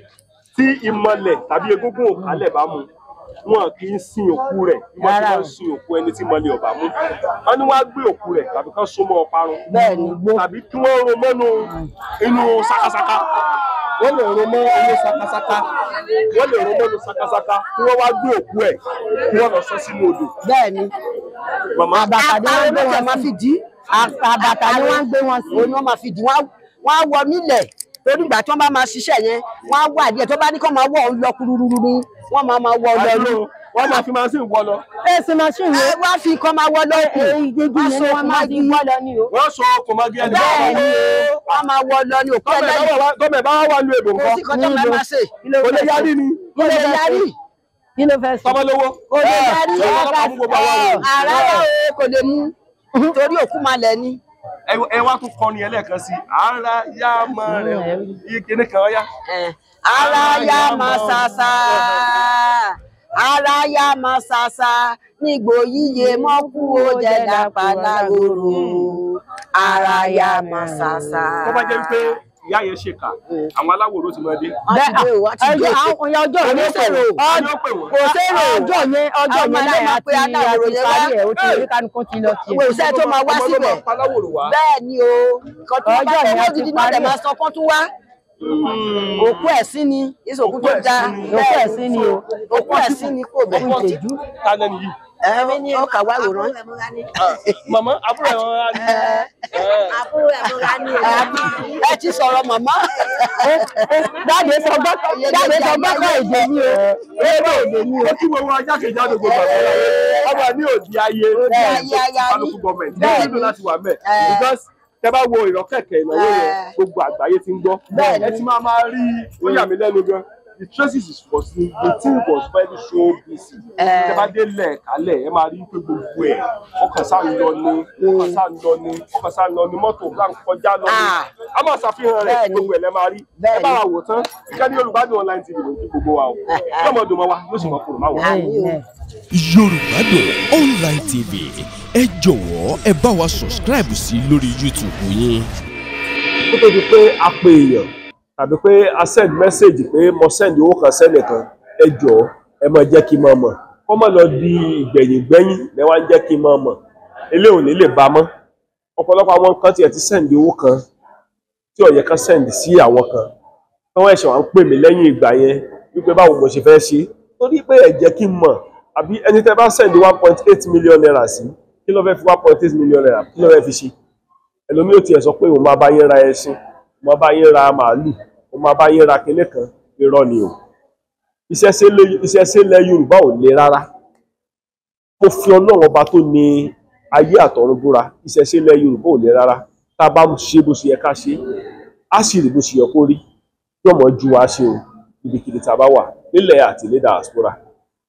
tí ìmọ̀lẹ̀ tàbí egúngún òkálẹ̀ bá mú wọn kì í sin òkú rẹ̀ wọ́n ti máa ń sin òkú ẹni tí ìmọ̀lẹ̀ ọ̀bà mú wọ́n ní wọ́n á gbé òkú rẹ̀ tàbí kán so mọ́ ọparun tàbí kí wọ́n ro mọ́nú inú sakasaka wọ́n lè ro mọ́ inú sakasaka wọ́n lè ro mọ́nú sakasaka kí wọ́n wá gbé òkú ẹ̀ kí wọ́n lọ sọ sínú odò. bẹ́ẹ̀ni àbàtà ni wọ́n gbé wọn máa fi dì àbàtà ni wọ́n gbé wọn sí òun ni wọ́n máa fi dì wọ́n á wọ nílẹ̀ torí ìgbà tí wọ́n bá máa ṣiṣẹ́ yẹn wọ́n á wà díẹ̀ tó bá ní kó máa wọ̀ ọ́ lọ kúrúrú ni wọ́n máa wọ lọ ní. wọ́n máa fi machine wọ lọ. ṣé machine yẹn wá fi kọ́ máa wọ lọ kù wọ́n so wọ́n máa di wọ́ lọ ní o. wọ́n so kò máa gé ẹni. bẹ́ẹ̀ ni wọ́n máa wọ lọ ní òkú ẹlẹ́yìn. gọ́mẹ̀ bá wà lu èbò nǹkan. kò sí kọ́tọ́ máa ṣe. kò lè yarí ni. kò lè yarí. kí ló fẹ́ sọ. tọmọ lówó. kò lè yarí. àrárá o kò lè mú torí òkú máa lẹ̀ ni. ẹ wá tún kọrin ẹlẹ́ẹ̀kan sí ara yá máa rẹ̀ iye kíní kan ọ̀yá. ara yá máa ṣàṣà ara yá máa ṣàṣà nígbò yíyẹ mọ́kú ó jẹ́ lápàlà òru ara yá máa ṣàṣà. tó bá jẹ́ pé ìyá yẹn ṣe kà àwọn aláwòrán ti máa dé. ọjọ́ yẹn kò sérò ọjọ́ yẹn láì àti parí ẹ̀ ó ti rí kánukún ti lọ tiẹ̀. kò sẹ́ tó máa wá síbẹ̀ bẹ́ẹ̀ ni o ọjọ́ yẹn ti parí ẹ̀ máa sọ kán tún wá. òkú ẹ̀sín ni ìṣòkú tó dáa òkú ẹ̀sín ni o òkú ẹ̀sín ni kò bẹ̀. ìtẹ̀jú. tálẹ́ nìyí. ní ọkà wá wòrán. màmá àbúrò ẹ̀ wọ́n rà ní. àbúrò ẹ̀ wọ́n rà ní. ẹ ti sọ̀rọ̀ màmá. jáde sọ gbọ́kọ̀ èdè ni o èrò èdè ni o. ó kí gbogbo ajákèjádò gbogbo àgbẹ̀rẹ̀ ọmọ ní òdi ayé kálukú gọọmẹ̀ntì ní ìlú láti wà mẹ́ because tẹ bá wo ìrọ́kẹ̀kẹ̀ ìnáwó yẹn gbogbo àgbáyé ti ń gbọ́ ẹ ti máa rí ó yà mí lẹ́nu gan. The traces was the thing was very so busy. Tẹ bá dé lẹ́ẹ̀kálẹ̀ ẹ máa rí pé gbogbo ẹ̀ ọkàn sáà ń lọ ní ọkàn sáà ń lọ ní mọ́tò blank kọjá lọ ní. A máa ṣàfihàn rẹ̀ gbogbo ẹ̀ lẹ́ máa rí. Ẹ bá wa wò tán kíkẹ́ ní Yorùbá Dùn Online TV ló ń kí gbogbo wa o. Lọ́mọ dùn mọ́ wa yóò sì mọ̀ kúrò máa wọ̀. Yorùbá Dùn Online TV ẹ jọ̀wọ́ ẹ bá wa subscribe sí lórí YouTube yín. Kó tó di pé a pe èèyàn tàbí pé a send message pé mo send owó kan sẹ́lẹ̀ kan ẹ jọ̀ọ́ ẹ máa jẹ́ kí n máa mọ̀ kó má lọ di ìgbẹ̀yìn lẹ wá ń jẹ́ kí n máa mọ̀ eléyìí ò ní lè bá mọ́ ọ̀pọ̀lọpọ̀ àwọn kan tiẹ̀ ti send owó kan tí ó yẹ ká send sí àwọn kan tí wọ́n ẹ̀ṣẹ̀ wá ń pè mí lẹ́yìn ìgbà yẹn wípé báwo mo ṣe fẹ́ ṣe torí pé ẹ jẹ́ kí n mọ̀ àbí ẹni tẹ́ bá send 1.8 million naira sí kí ló fẹ́ fi 1.8 million naira kí ló fẹ́ fi ṣe ẹlòmíì ò tiẹ̀ sọ pé òun máa bá yín ra ẹṣin mo bá yín ra màálù mo máa bá yín ra kinní kan irọ́ ni o iṣẹ́ lẹ̀ Yorùbá ò le rárá mo fi Ọlọ́run ọba tó ní ayé àtọ̀run búra iṣẹ́ lẹ̀ Yorùbá ò le rárá tá a bá ṣe bó ṣe yẹ ká ṣe á sì rí bó ṣe yẹ kó rí yóò mọ̀ ju wa ṣe o ibikíbi tá a bá wà nílẹ̀ àti ní diaspora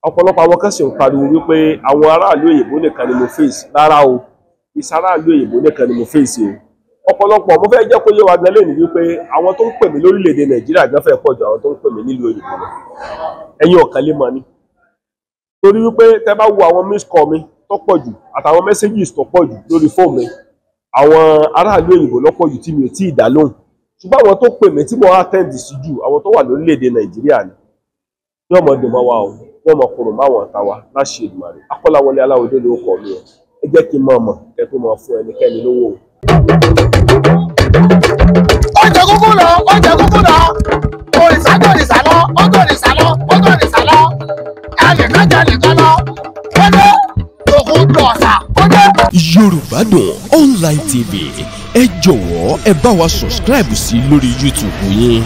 ọ̀pọ̀lọpọ̀ àwọn kan sì ń pariwo wípé àwọn aráàlú òyìnbó nìkan ni mo face rárá o ìsaráàlú òyìnbó nìkan ni mo face o ọ̀pọ̀lọpọ̀ mo fẹ́ jẹ́ kó yé wa gan lẹ́nu wípé àwọn tó ń pè mí lórílẹ̀‐èdè Nàìjíríà gan fẹ́ pọ̀ jù àwọn tó ń pè mí nílùú òyìnbó lọ ẹ̀yin ọ̀kan lè mọ̀ ni torí wípé tẹ́ bá wo àwọn miss call mi tó pọ̀ jù àtàwọn messages tó pọ̀ jù lórí fóònù mi àwọn aráàlú òyìnbó lọ́pọ̀ jù tí mi ò tí ì dá lóhùn ṣùgbọ́n àwọn tó pè mí tí mo attend sí jù àwọn tó wà lórílẹ̀‐èdè Nàìjíríà ni yóò mọ̀ dùn mọ́ wa o yóò mọ̀ kúrò máwọn ọ̀tá wa láṣẹ Èdùmàrè. Akọ́láwọlé Aláwọ̀dé ló kọ̀ mí o ẹ jẹ́ kí n mọ̀ kẹ́ tó mọ̀ fún ẹnikẹ́ni lówó o. Oúnjẹ kúkú lọ òrìṣà tó òrìṣà lọ ó tó òrìṣà lọ ó tó òrìṣà lọ ẹnìkan jẹ nìkan lọ ó dé òkun dọ̀ọ̀sà ó dé. Yorùbá Dùn Online TV ẹ jọ̀wọ́ ẹ bá wa subscribe sí lórí YouTube yín.